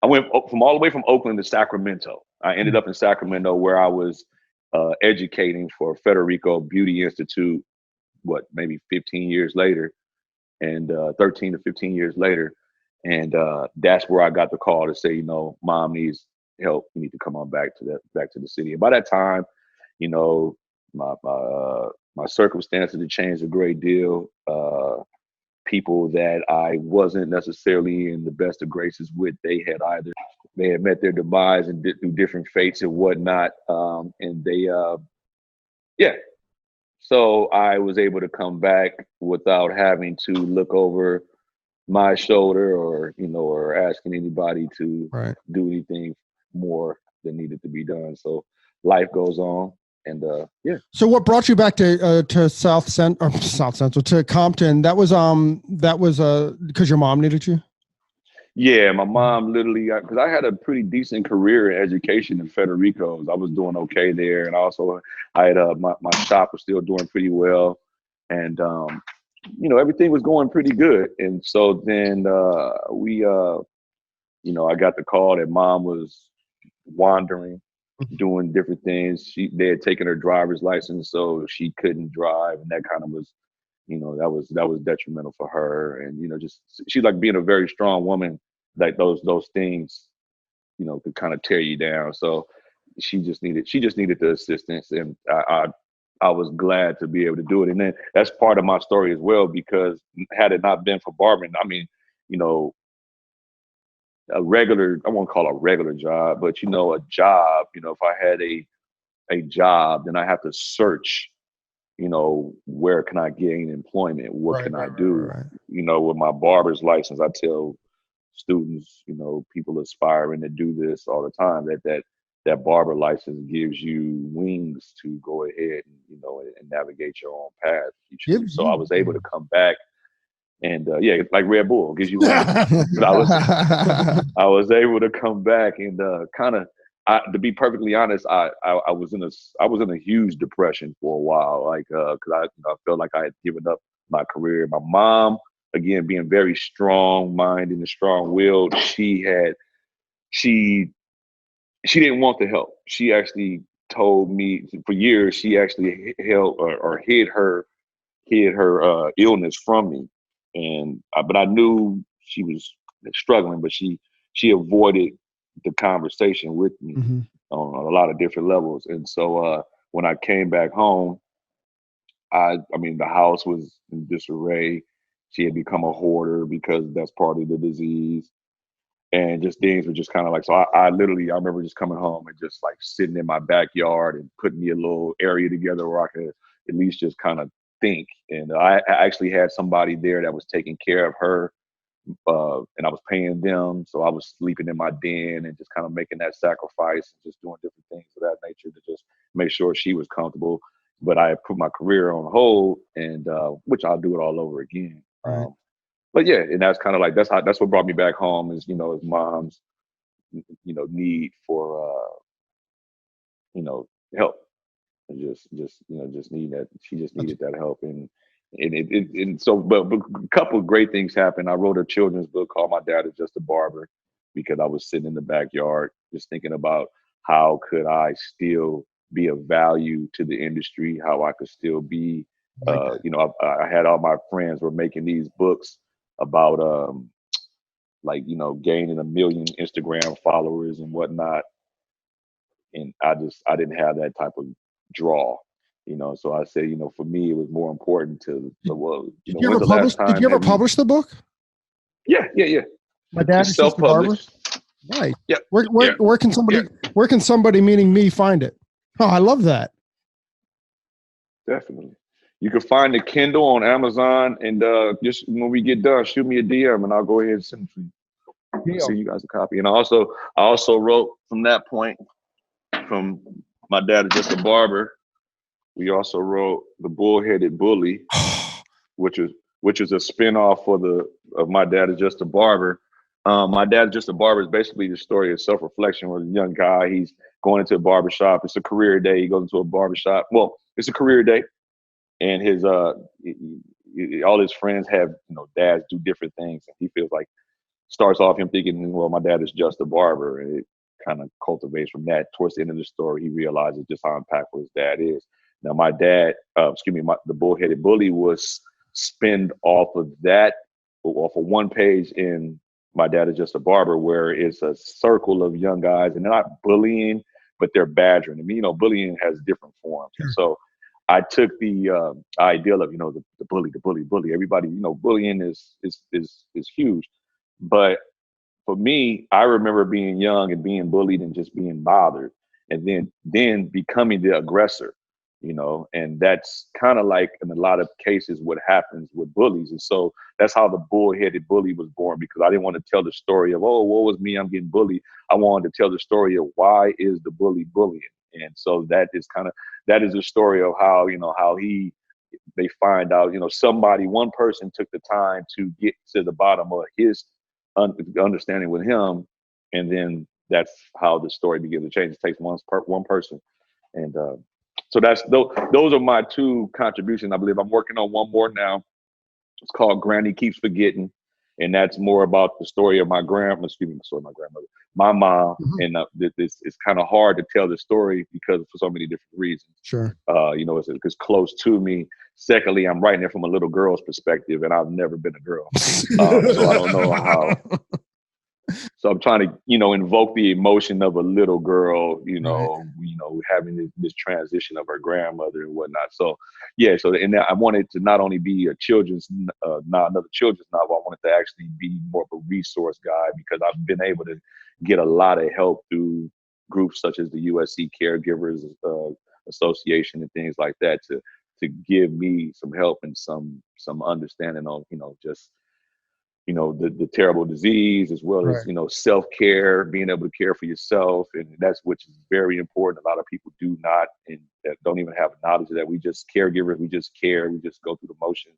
I went from all the way from Oakland to Sacramento. I ended up in Sacramento, where I was educating for Federico Beauty Institute. Maybe 15 years later, and 13 to 15 years later, and that's where I got the call to say, Mom needs help. You need to come on back to the city. And by that time, my circumstances had changed a great deal. People that I wasn't necessarily in the best of graces with, they had met their demise and through different fates and whatnot. And they, So I was able to come back without having to look over my shoulder or asking anybody to do anything more than needed to be done. So life goes on. And So what brought you back to South Central to Compton? That was because your mom needed you? Yeah, my mom literally, because I had a pretty decent career in education in Federico's. I was doing okay there, and also I had my shop was still doing pretty well, and everything was going pretty good. And so then I got the call that Mom was wandering, doing different things. They had taken her driver's license, so she couldn't drive, and that kind of was, that was detrimental for her. And just she's like being a very strong woman, like those things, could kind of tear you down. So she just needed the assistance, and I was glad to be able to do it. And then that's part of my story as well, because had it not been for barbering, I mean, I won't call it a regular job, but a job, if I had a job, then I have to search, where can I gain employment? What can I do? With my barber's license, I tell students, people aspiring to do this all the time, that barber license gives you wings to go ahead and navigate your own path. So I was able to come back. And like Red Bull gives you wings. I was able to come back and to be perfectly honest, I was in a huge depression for a while, like because I felt like I had given up my career. My mom, again, being very strong-minded and strong-willed, she didn't want the help. She actually told me for years she actually held or hid her illness from me. But I knew she was struggling, but she avoided the conversation with me on a lot of different levels. And so when I came back home, I mean, the house was in disarray. She had become a hoarder because that's part of the disease. And just things were just kind of like, so I remember just coming home and just like sitting in my backyard and putting me a little area together where I could at least just kind of think. And I actually had somebody there that was taking care of her, and I was paying them. So I was sleeping in my den and just kind of making that sacrifice and just doing different things of that nature to just make sure she was comfortable. But I put my career on hold, and which I'll do it all over again. But yeah, and that's kind of like, that's what brought me back home is, is Mom's, need for, help. And just need that. She just needed that help. And so, but a couple of great things happened. I wrote a children's book called My Dad Is Just a Barber, because I was sitting in the backyard just thinking about how could I still be of value to the industry, how I could still be, I had all my friends were making these books about, gaining 1 million Instagram followers and whatnot. And I didn't have that type of draw, so I said, for me, it was more important to, when's the last time? Did you ever publish the book? Yeah. My dad It's is just a barber. self-published. Right. Yeah. Where can somebody, meaning me, find it? Oh, I love that. Definitely. You can find the Kindle on Amazon, and just when we get done, shoot me a DM, and I'll go ahead and send it to you. I'll send you guys a copy. And I also wrote from that point, from My Dad Is Just a Barber. We also wrote The Bullheaded Bully, which is a spinoff of My Dad Is Just a Barber. My Dad Is Just a Barber is basically the story of self-reflection with a young guy. He's going into a barbershop. It's a career day. He goes into a barbershop. Well, it's a career day. And his all his friends have, dads do different things. And he feels like, starts off him thinking, well, my dad is just a barber. And it kind of cultivates from that. Towards the end of the story, he realizes just how impactful his dad is. Now, my dad, The Bullheaded Bully was spinned off of one page in My Dad Is Just a Barber, where it's a circle of young guys, and they're not bullying, but they're badgering. I mean, bullying has different forms. And so I took the ideal of, the bully. Everybody, bullying is huge. But for me, I remember being young and being bullied and just being bothered, and then becoming the aggressor, and that's kind of like in a lot of cases what happens with bullies. And so that's how The Bullheaded Bully was born, because I didn't want to tell the story of, oh, woe was me, I'm getting bullied. I wanted to tell the story of why is the bully bullying. And so that is the story of how, they find out, one person took the time to get to the bottom of his understanding with him. And then that's how the story begins to change. It takes one person. And so those are my two contributions. I believe I'm working on one more now. It's called Granny Keeps Forgetting. And that's more about the story of my grandmother, my mom. And it's kind of hard to tell the story because for so many different reasons. Sure. It's close to me. Secondly, I'm writing it from a little girl's perspective, and I've never been a girl. So I don't know how. So I'm trying to, invoke the emotion of a little girl, having this transition of her grandmother and whatnot. So, yeah. So, and I wanted to not only be a children's, not another children's novel. I wanted to actually be more of a resource guy, because I've been able to get a lot of help through groups such as the USC Caregivers Association and things like that to give me some help and some understanding of, just the terrible disease, as well as, self-care, being able to care for yourself. And which is very important. A lot of people do not, and don't even have knowledge of that. We just caregivers, we just care, we just go through the motions.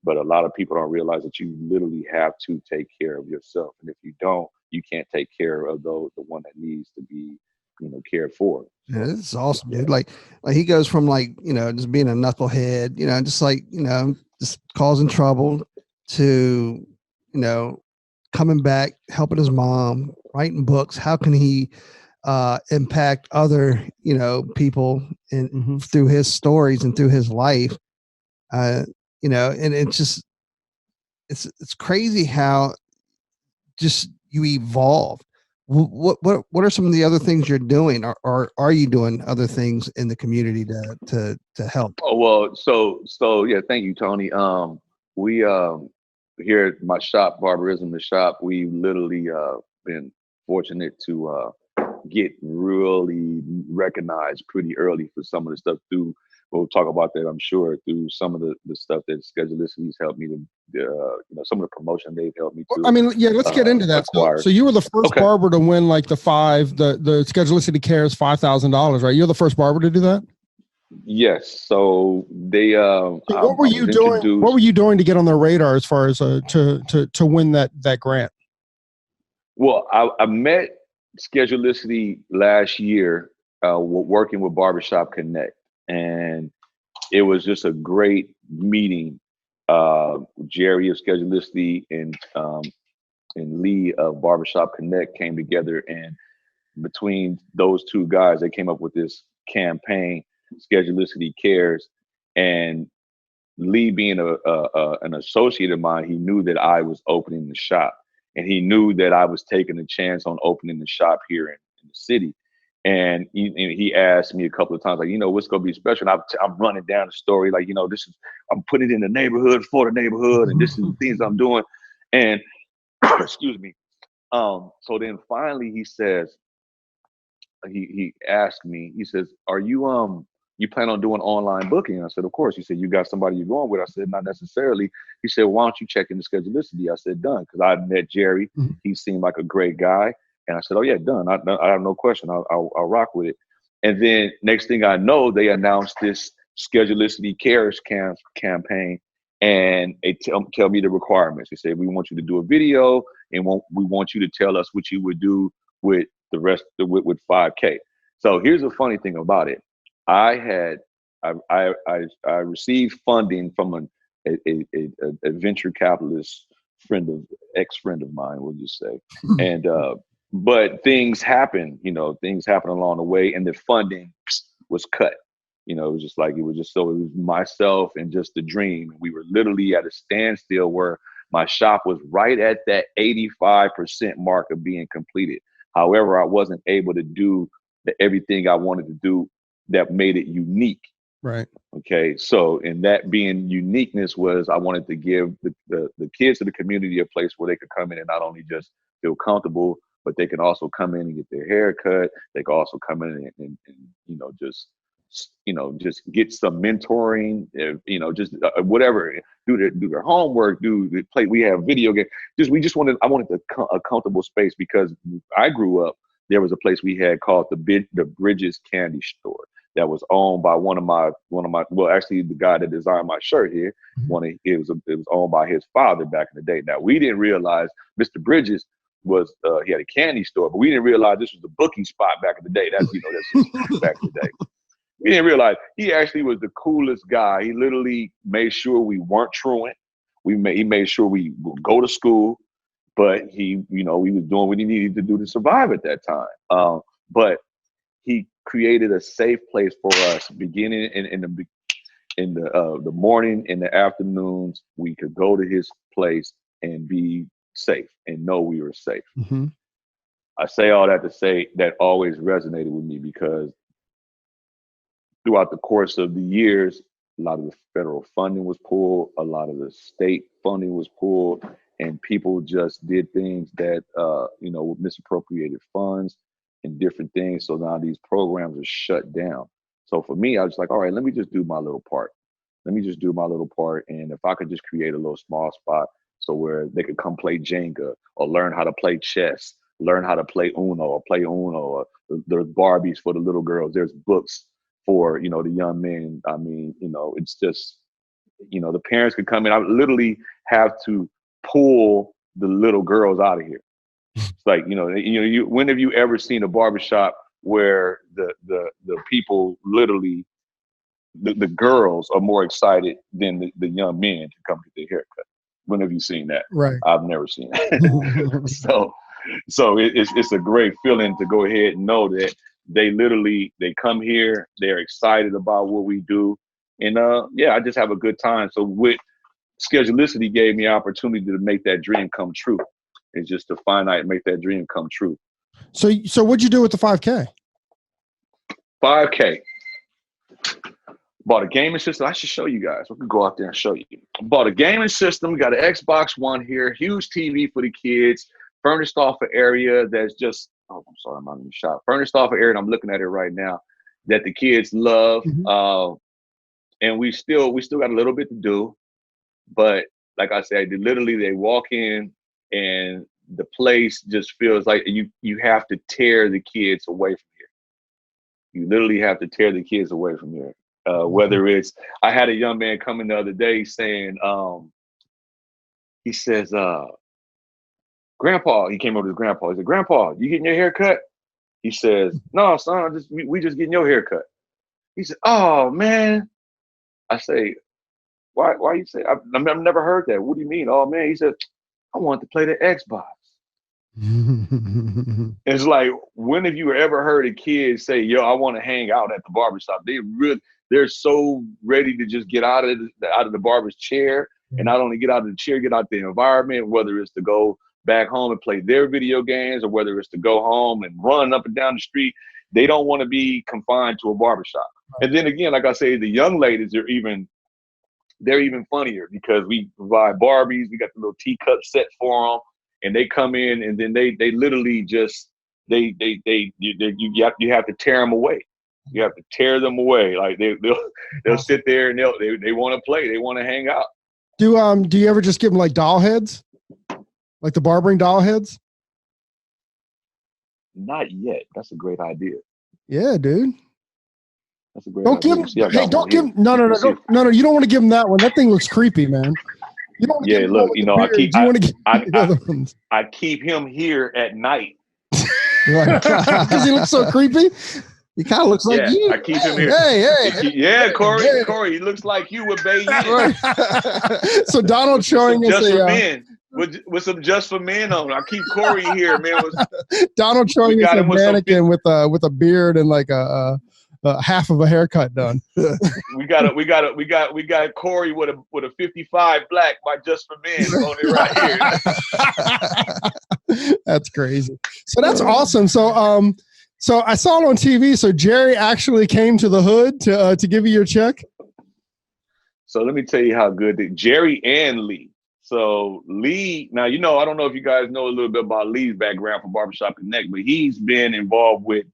But a lot of people don't realize that you literally have to take care of yourself. And if you don't, you can't take care of the one that needs to be, cared for. Yeah, this is awesome, dude. Like he goes from just being a knucklehead, just causing trouble, to coming back, helping his mom, writing books. How can he impact other people through his stories and through his life? And it's just it's crazy how just you evolve. What are some of the other things you're doing, or are you doing other things in the community to help? Oh, well, so yeah, thank you, Tony. We here at my shop, Barberism the Shop, we literally been fortunate to get really recognized pretty early for some of the stuff through. We'll talk about that, I'm sure, through some of the stuff that Schedulicity's helped me to, some of the promotion they've helped me to. I mean, yeah, let's get into that. So you were the first barber to win the Schedulicity Cares $5,000, right? You're the first barber to do that? Yes. So they. So what were you doing? What were you doing to get on their radar as far as to win that grant? Well, I met Schedulicity last year, working with Barbershop Connect, and it was just a great meeting. Jerry of Schedulicity and Lee of Barbershop Connect came together, and between those two guys, they came up with this campaign, Schedulicity Cares. And Lee being an associate of mine, he knew that I was opening the shop, and he knew that I was taking a chance on opening the shop here in the city. And he asked me a couple of times, like, what's going to be special? And I'm running down the story, like, I'm putting it in the neighborhood for the neighborhood, and this is the things I'm doing. And excuse me. So then finally he says, he asked me, he says, are you plan on doing online booking? I said, of course. He said, you got somebody you're going with? I said, not necessarily. He said, why don't you check into Schedulicity? I said, done. Because I met Jerry. Mm-hmm. He seemed like a great guy. And I said, oh yeah, done. I have no question. I'll rock with it. And then next thing I know, they announced this Schedulicity Cares campaign. And they tell me the requirements. They said, we want you to do a video, and we want you to tell us what you would do with the rest with 5K. So here's the funny thing about it. I received funding from a venture capitalist ex-friend of mine, we'll just say. And but things happen, things happen along the way, and the funding was cut. It was myself and just the dream. We were literally at a standstill where my shop was right at that 85% mark of being completed. However, I wasn't able to do everything I wanted to do that made it unique. Right. Okay. So, and that being uniqueness was, I wanted to give the kids of the community a place where they could come in and not only just feel comfortable, but they can also come in and get their hair cut. They can also come in and just get some mentoring, just whatever, do their homework, play. We have video games. I wanted a comfortable space, because I grew up, there was a place we had called the Bridges Candy Store that was owned by one of my, well, actually the guy that designed my shirt here, it was owned by his father back in the day. Now, we didn't realize Mr. Bridges was, he had a candy store, but we didn't realize this was the booking spot back in the day. That's just back in the day. We didn't realize he actually was the coolest guy. He literally made sure we weren't truant. He made sure we would go to school, but we was doing what he needed to do to survive at that time. But he created a safe place for us, beginning in the morning, in the afternoons. We could go to his place and be safe and know we were safe. Mm-hmm. I say all that to say that always resonated with me, because throughout the course of the years, a lot of the federal funding was pulled, a lot of the state funding was pulled, and people just did things that, misappropriated funds and different things. So now these programs are shut down. So for me, I was like, all right, let me just do my little part. And if I could just create a little small spot so where they could come play Jenga, or learn how to play chess, learn how to play Uno, or there's Barbies for the little girls. There's books for, the young men. I mean, it's just, the parents could come in. I would literally have to pull the little girls out of here. It's like, when have you ever seen a barbershop where the people literally, the girls are more excited than the young men to come get their haircut? When have you seen that? Right. I've never seen that. So it's a great feeling to go ahead and know that they come here, they're excited about what we do. And I just have a good time. So with Schedulicity gave me opportunity to make that dream come true. It's just to make that dream come true. So what'd you do with the 5K? 5K. Bought a gaming system. I should show you guys. We can go out there and show you. Bought a gaming system. We got an Xbox One here. Huge TV for the kids. Furnished off an area that's just, I'm sorry, I'm not in the shop. Furnished off an area, and I'm looking at it right now, that the kids love. Mm-hmm. And we still got a little bit to do. But like I said, they walk in and the place just feels like you have to tear the kids away from here. You literally have to tear the kids away from here. Whether it's, I had a young man come in the other day saying, he says, Grandpa, he came over to his grandpa. He said, Grandpa, you getting your hair cut? He says, no, son, we just getting your hair cut. He said, oh, man. I say, why you say, I've never heard that. What do you mean? Oh, man. He said, I wanted to play the Xbox. It's like, when have you ever heard a kid say, yo, I want to hang out at the barbershop? They're so ready to just get out of the barber's chair, and not only get out of the chair, get out the environment, whether it's to go back home and play their video games, or whether it's to go home and run up and down the street. They don't want to be confined to a barbershop. And then again, like I say, the young ladies they're even funnier, because we provide Barbies. We got the little teacup set for them, and they come in, and then they literally just you have to tear them away. You have to tear them away. Like they'll sit there and they want to play. They want to hang out. Do you ever just give them like doll heads, like the barbering doll heads? Not yet. That's a great idea. Yeah, dude. That's a great don't idea. give. Hey, don't give. No. You don't want to give them that one. That thing looks creepy, man. You don't. Yeah, look. I keep him here at night because he looks so creepy. He kind of looks like you. I keep him here. Hey. Corey, he looks like you with Bay. So Donald showing us just for men. With some just for men on. I keep Corey here, man. Donald showing us a mannequin with a beard and like a half of a haircut done. we got Corey with a 55 black by Just for Men on it right here. That's crazy. So that's awesome. So I saw it on TV. So Jerry actually came to the hood to give you your check. So let me tell you how good Jerry and Lee. So Lee, now, I don't know if you guys know a little bit about Lee's background from Barbershop Connect, but he's been involved with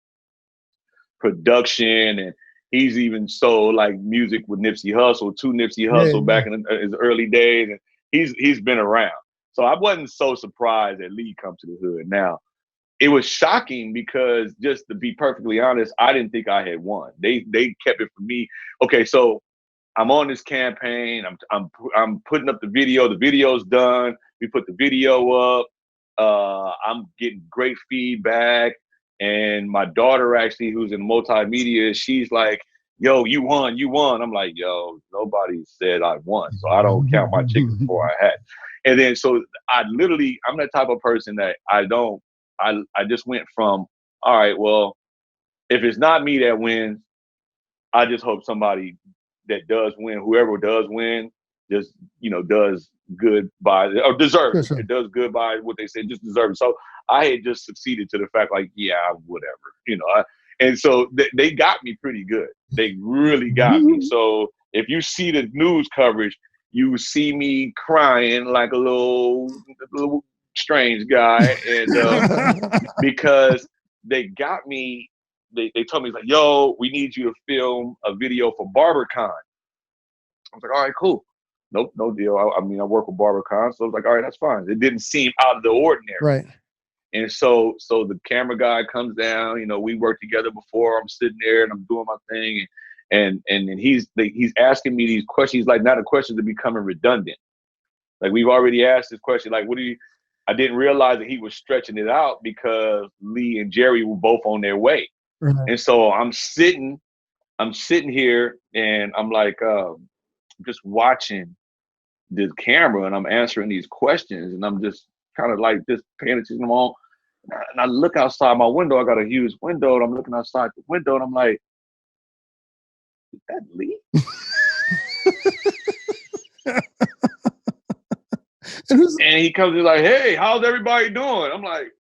production, and he's even sold like music with Nipsey Hussle to Nipsey Hussle back in his early days, and he's been around. So I wasn't so surprised that Lee come to the hood. Now, it was shocking because, just to be perfectly honest, I didn't think I had won. They kept it from me. Okay, so I'm on this campaign. I'm putting up the video. The video's done. We put the video up. I'm getting great feedback. And my daughter, actually, who's in multimedia, she's like, yo, you won. I'm like, yo, nobody said I won. So I don't count my chickens before I hatch. And then, so I'm that type of person that I just went from, all right, well, if it's not me that wins, I just hope somebody that does win, whoever does win, just, does good by, or deserves it. It does good by what they said, just deserve it. So I had just succeeded to the fact, like, yeah, whatever, and so they got me pretty good. They really got me. So if you see the news coverage, you see me crying like a little strange guy, and because they got me. They told me, like, yo, we need you to film a video for BarberCon. I was like, all right, cool. Nope, no deal. I work with BarberCon, so I was like, all right, that's fine. It didn't seem out of the ordinary. Right. And so the camera guy comes down, we worked together before. I'm sitting there and I'm doing my thing. And he's asking me these questions. Like, now the questions are becoming redundant. Like, we've already asked this question. Like, I didn't realize that he was stretching it out because Lee and Jerry were both on their way. Right. And so I'm sitting here and I'm like, just watching this camera, and I'm answering these questions, and I'm just kind of like just paying attention to them all. And I look outside my window. I got a huge window, and I'm looking outside the window, and I'm like, is that Lee? And he comes in like, hey, how's everybody doing? I'm like,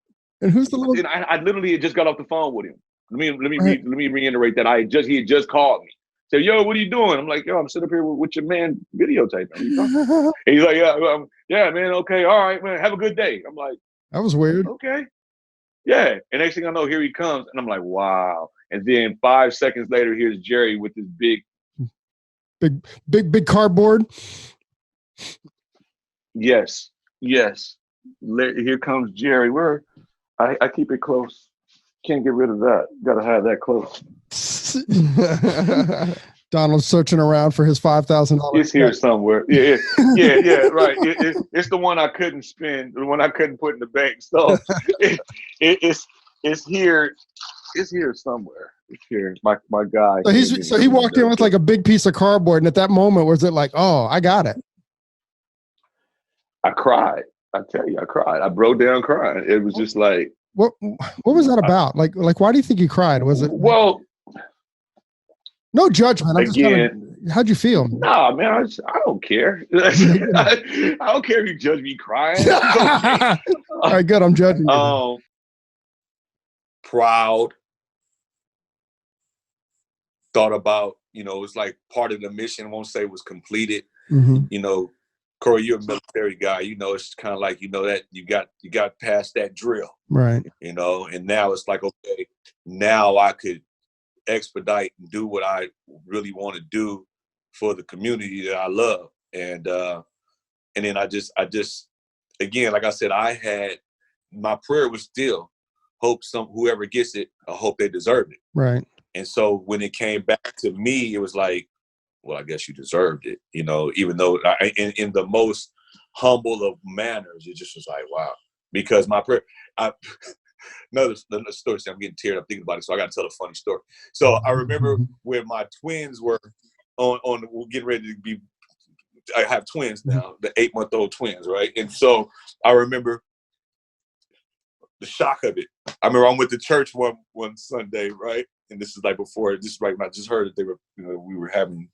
and who's the little? And I literally had just got off the phone with him. Let me reiterate that he had just called me. Said, yo, what are you doing? I'm like, yo, I'm sitting up here with your man videotaping. And he's like, yeah, man, okay, all right, man, have a good day. I'm like, that was weird. Okay. Yeah. And next thing I know, here he comes. And I'm like, wow. And then 5 seconds later, here's Jerry with this big cardboard. Yes. Here comes Jerry. I keep it close. Can't get rid of that. Got to have that close. Donald's searching around for his $5,000. It's here somewhere. Yeah, right. It's the one I couldn't spend, the one I couldn't put in the bank. So it's here. It's here somewhere. It's here. My guy. So he walked in with like a big piece of cardboard, and at that moment, was it like, oh, I got it? I cried. I tell you, I cried. I broke down crying. It was just like, what was that about? Like why do you think you cried? Was it well? No judgment. I'm just Again, how'd you feel? Nah, man, I don't care. I don't care if you judge me crying. Okay. All right, good. I'm judging you. Proud. Thought about, it's like part of the mission, I won't say was completed. Mm-hmm. Corey, you're a military guy. It's kind of like, that you got past that drill. Right. And now it's like, okay, now I could expedite and do what I really want to do for the community that I love. And then I just again, like I said, my prayer was still hope whoever gets it, I hope they deserve it. Right. And so when it came back to me, it was like, well, I guess you deserved it, even though in the most humble of manners, it just was like, wow, because my prayer, another story, I'm getting teared up thinking about it, so I got to tell a funny story. So I remember when my twins were getting ready to be, I have twins now, the 8-month-old twins, right? And so I remember the shock of it. I remember I went to church one Sunday, right? And this is like before, just right when I just heard that they were, we were having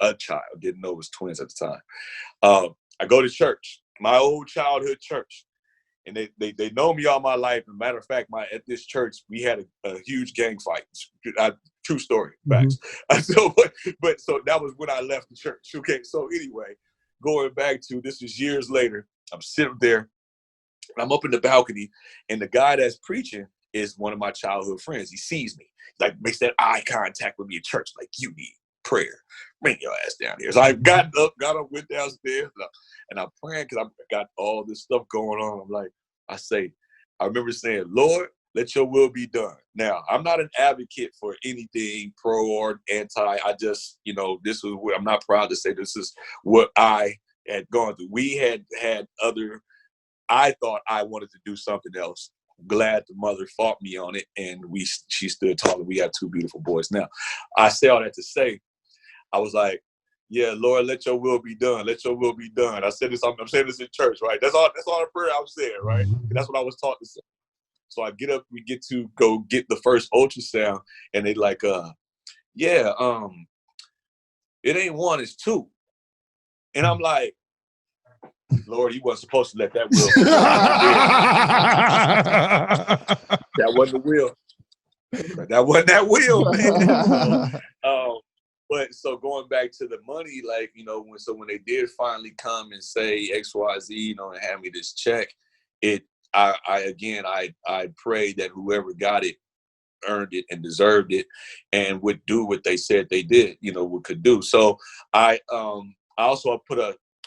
a child, didn't know it was twins at the time. I go to church, my old childhood church. And they know me all my life. As a matter of fact, at this church, we had a huge gang fight. True story, facts. Mm-hmm. So that was when I left the church. Okay, so anyway, going back to this is years later. I'm sitting there, and I'm up in the balcony, and the guy that's preaching is one of my childhood friends. He sees me, like makes that eye contact with me at church, like you need prayer. Bring your ass down here. So I got up, went downstairs, and I'm praying because I got all this stuff going on. I'm like, I remember saying, Lord, let your will be done. Now, I'm not an advocate for anything pro or anti. I just, this was what I'm not proud to say this is what I had gone through. We had I thought I wanted to do something else. Glad the mother fought me on it, and she stood tall, and we have 2 beautiful boys. Now, I say all that to say, I was like, yeah, Lord, let your will be done. Let your will be done. I said this, I'm saying this in church, right? That's all the prayer I was saying, right? And that's what I was taught to say. So I get up, we get to go get the first ultrasound, and they like, it ain't 1, it's 2. And I'm like, Lord, you wasn't supposed to let that will. That wasn't the will. That wasn't that will, man. But so going back to the money, like, when they did finally come and say XYZ, and hand me this check, I prayed that whoever got it earned it and deserved it and would do what they said they did, what could do. So I also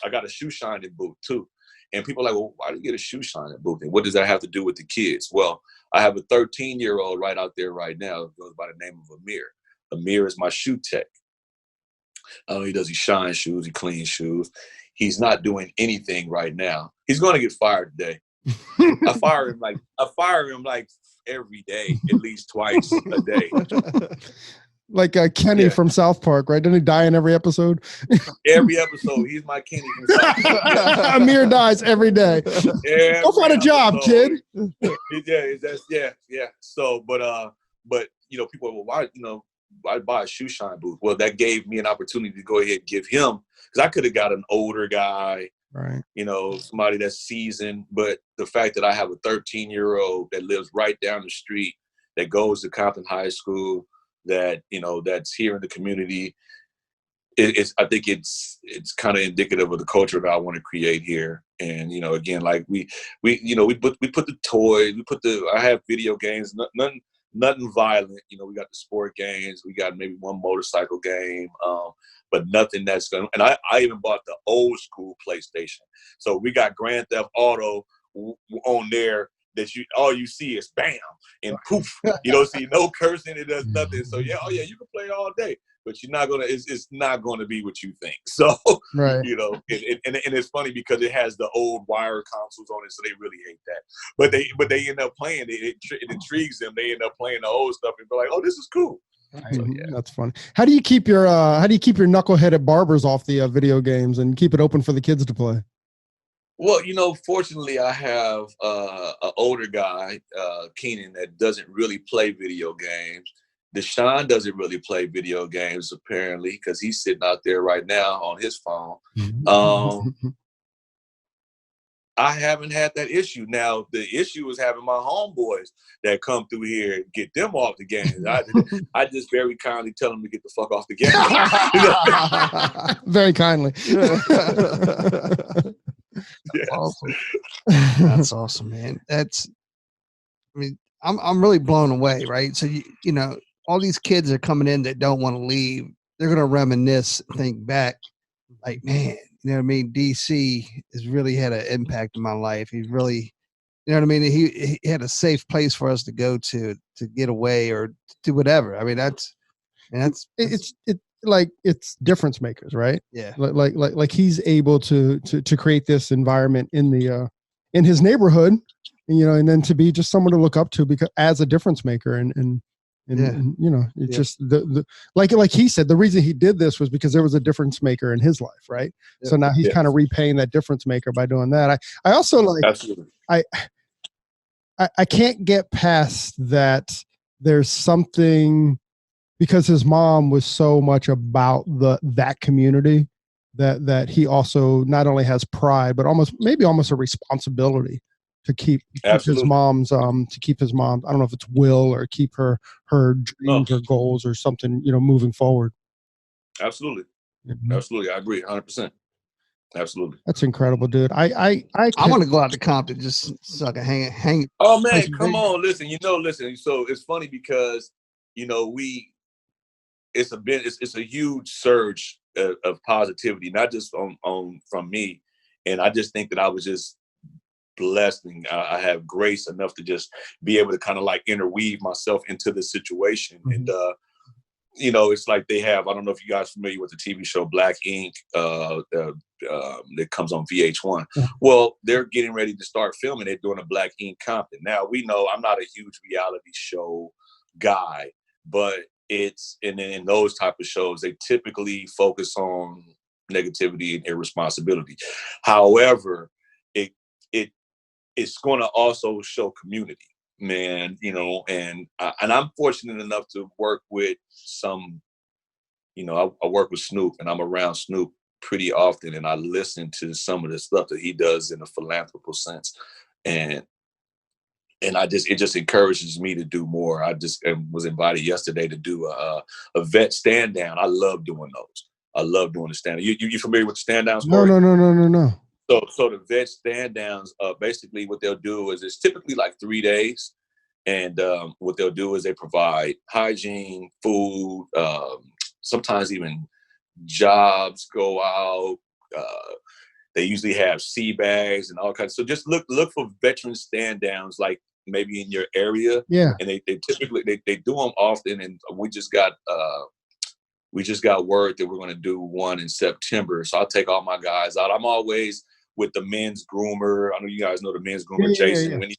I got a shoe shining booth too. And people are like, well, why do you get a shoe shining booth? And what does that have to do with the kids? Well, I have a 13-year-old right out there right now who goes by the name of Amir. Amir is my shoe tech. He shines shoes, he cleans shoes. He's not doing anything right now. He's going to get fired today. I fire him like every day, at least twice a day. Like Kenny from South Park, right? Didn't he die in every episode? Every episode, he's my Kenny from South Park. Yeah. Amir dies every day. Go find a job, kid. Yeah. So, but people, well, why, I buy a shoe shine booth. Well, that gave me an opportunity to go ahead and give him, because I could have got an older guy, right? Somebody that's seasoned. But the fact that I have a 13-year-old that lives right down the street, that goes to Compton High School, that that's here in the community, I think it's kind of indicative of the culture that I want to create here. And again, like we put the toys, I have video games, nothing violent. We got the sport games, we got maybe one motorcycle game, but nothing that's gonna. And I even bought the old school PlayStation. So we got Grand Theft Auto on there. That all you see is bam and poof. You don't see no cursing. It does nothing. So you can play all day, but you're not gonna. It's not gonna be what you think. So right. And it's funny because it has the old wire consoles on it, so they really hate that. But they end up playing it. It intrigues them. They end up playing the old stuff and be like, oh, this is cool. Right. So, yeah. That's funny. How do you keep your knuckleheaded barbers off the video games and keep it open for the kids to play? Well, fortunately, I have an older guy, Keenan, that doesn't really play video games. Deshaun doesn't really play video games, apparently, because he's sitting out there right now on his phone. I haven't had that issue. Now, the issue is having my homeboys that come through here and get them off the game. I just very kindly tell them to get the fuck off the game. Very kindly. That's awesome. That's awesome, man. I'm really blown away, right? So all these kids are coming in that don't want to leave. They're gonna reminisce, think back, like, man, you know what I mean? DC has really had an impact in my life. He's really, you know what I mean? He had a safe place for us to go to get away or do whatever. I mean, it's difference makers, right? Yeah. Like he's able to create this environment in his neighborhood, and then to be just someone to look up to because as a difference maker and it's just the like he said, the reason he did this was because there was a difference maker in his life, right? So now he's kind of repaying that difference maker by doing that. I also like, absolutely. I can't get past that. There's something, because his mom was so much about that community that he also not only has pride, but almost a responsibility to keep his mom's I don't know if it's will or keep her dreams or goals or something, moving forward. Absolutely. Mm-hmm. Absolutely. I agree 100%. Absolutely. That's incredible, dude. I want to go out to Compton just so I can hang. Oh man, come on. Listen. So it's funny because, it's a huge surge of positivity, not just on from me. And I just think that I was just blessed and I have grace enough to just be able to kind of like interweave myself into the situation. Mm-hmm. And it's like they have, I don't know if you guys are familiar with the TV show Black Ink that comes on VH1. Mm-hmm. Well, they're getting ready to start filming. They're doing a Black Ink Compton. Now, we know I'm not a huge reality show guy, but it's in those type of shows, they typically focus on negativity and irresponsibility. However, it's going to also show community, man, and I'm fortunate enough to work with some, I work with Snoop and I'm around Snoop pretty often, and I listen to some of the stuff that he does in a philanthropical sense. And it just encourages me to do more. I just was invited yesterday to do a vet stand down. I love doing those. I love doing the stand down. You familiar with the stand downs? No. So the vet stand downs, basically what they'll do is it's typically like 3 days. And what they'll do is they provide hygiene, food, sometimes even jobs go out. They usually have sea bags and all kinds. So just look for veteran stand downs, like maybe in your area. Yeah. And they typically they do them often. And we just got word that we're going to do one in September. So I'll take all my guys out. I'm always with the men's groomer. I know you guys know the men's groomer, Jason. Yeah. When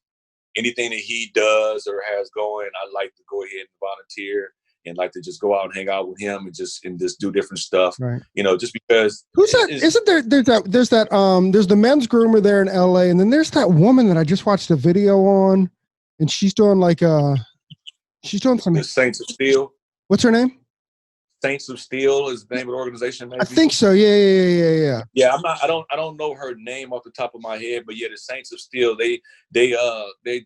anything that he does or has going, I like to go ahead and volunteer and like to just go out and hang out with him and just do different stuff. Right. Just because. Who's that? Isn't there? There's the men's groomer there in LA, and then there's that woman that I just watched a video on, and she's doing she's doing something. The Saints of Steel. What's her name? Saints of Steel is the name of the organization, maybe? I think so. Yeah. Yeah, I don't know her name off the top of my head, but yeah, the Saints of Steel, they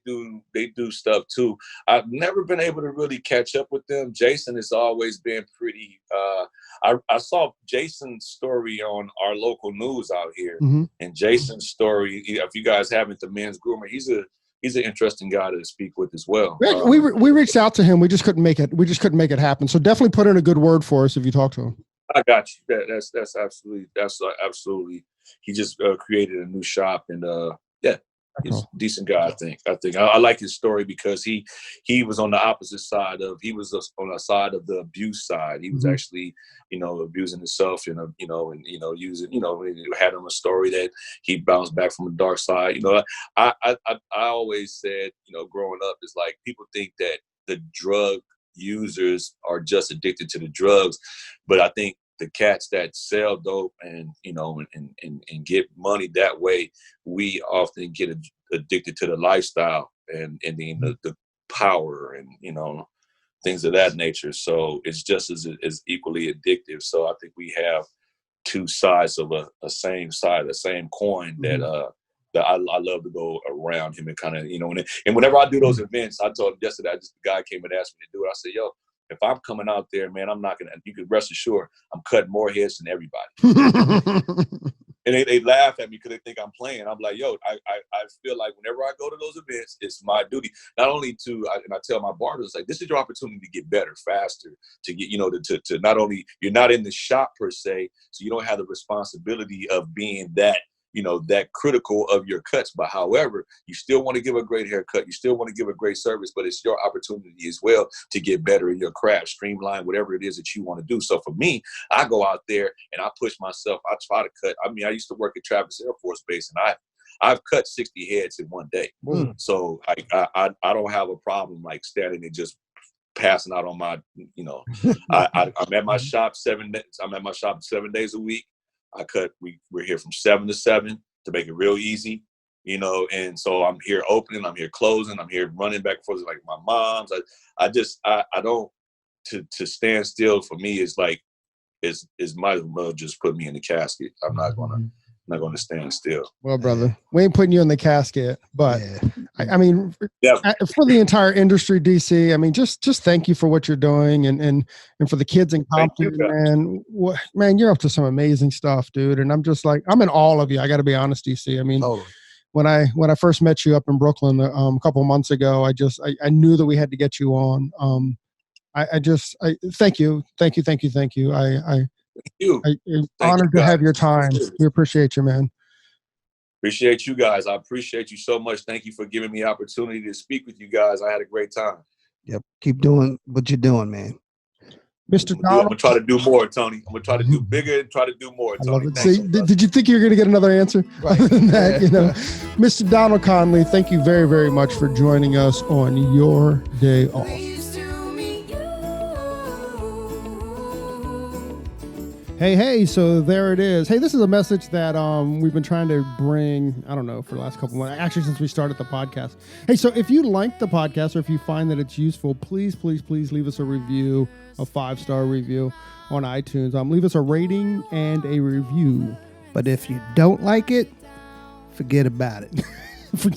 do stuff too. I've never been able to really catch up with them. Jason has always been pretty. I saw Jason's story on our local news out here, mm-hmm. and Jason's story. If you guys haven't, the men's groomer, he's an interesting guy to speak with as well. We reached out to him. We just couldn't make it happen. So definitely put in a good word for us if you talk to him. I got you. That's absolutely. He just created a new shop, and he's a decent guy. I think I like his story because he was on the opposite side of. He was on the side of the abuse side. He was mm-hmm. actually, abusing himself, and using, had him a story that he bounced back from the dark side. I always said, growing up, is like people think that the drug users are just addicted to the drugs, but I think the cats that sell dope and, you know, and get money that way, we often get addicted to the lifestyle and then the power and, you know, things of that nature. So it's just as equally addictive. So I think we have two sides of a same coin that I love to go around him and kind of, you know, and whenever I do those events, I told him yesterday, the guy came and asked me to do it. I said, yo, if I'm coming out there, man, I'm not going to, you can rest assured, I'm cutting more heads than everybody. And they laugh at me because they think I'm playing. I'm like, yo, I feel like whenever I go to those events, it's my duty, not only to, and I tell my barbers, like, this is your opportunity to get better, faster, to get, you know, to not only, you're not in the shop per se, so you don't have the responsibility of being that, you know, that critical of your cuts. But however, you still want to give a great haircut. You still want to give a great service, but it's your opportunity as well to get better in your craft, streamline whatever it is that you want to do. So for me, I go out there and I push myself. I try to cut. I mean, I used to work at Travis Air Force Base, and I've cut 60 heads in one day. So I don't have a problem like standing and just passing out on my, you know, I'm at my shop 7 days. I'm at my shop 7 days a week. I cut, we're here from 7 to 7 to make it real easy, you know, and so I'm here opening, I'm here closing, I'm here running back and forth like my mom's. I don't, to stand still for me is like, is might as well just put me in the casket. I'm not gonna stand still. Well, brother, we ain't putting you in the casket, but I mean, for the entire industry, DC, I mean, just thank you for what you're doing and for the kids in Compton, man, you're up to some amazing stuff, dude. And I'm just like, I'm in awe of you. I got to be honest, DC. I mean, when I first met you up in Brooklyn a couple of months ago, I knew that we had to get you on. I thank you. I'm honored to have your time. We appreciate you, man. Appreciate you guys. I appreciate you so much. Thank you for giving me the opportunity to speak with you guys. I had a great time. Yep. Keep doing what you're doing, man. Mr. I'm going to try to do more, Tony. I'm going to try to do bigger and try to do more, Tony. See, did you think you were going to get another answer? Right. Other than that, you know, Mr. Donald Conley, thank you very, very much for joining us on your day off. Hey, so there it is. Hey, this is a message that we've been trying to bring, I don't know, for the last couple of months, actually since we started the podcast. Hey, so if you like the podcast or if you find that it's useful, please leave us a review, a 5-star review on iTunes. Leave us a rating and a review. But if you don't like it, forget about it.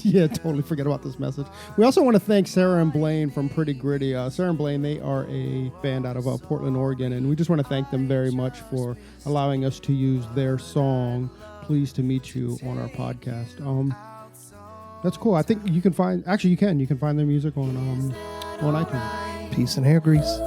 Yeah, totally forget about this message. We also want to thank Sarah and Blaine from Pretty Gritty. Sarah and Blaine, they are a band out of Portland, Oregon, and we just want to thank them very much for allowing us to use their song, Pleased to Meet You, on our podcast. That's cool. I think you can find, actually you can find their music on iTunes. Peace and hair grease.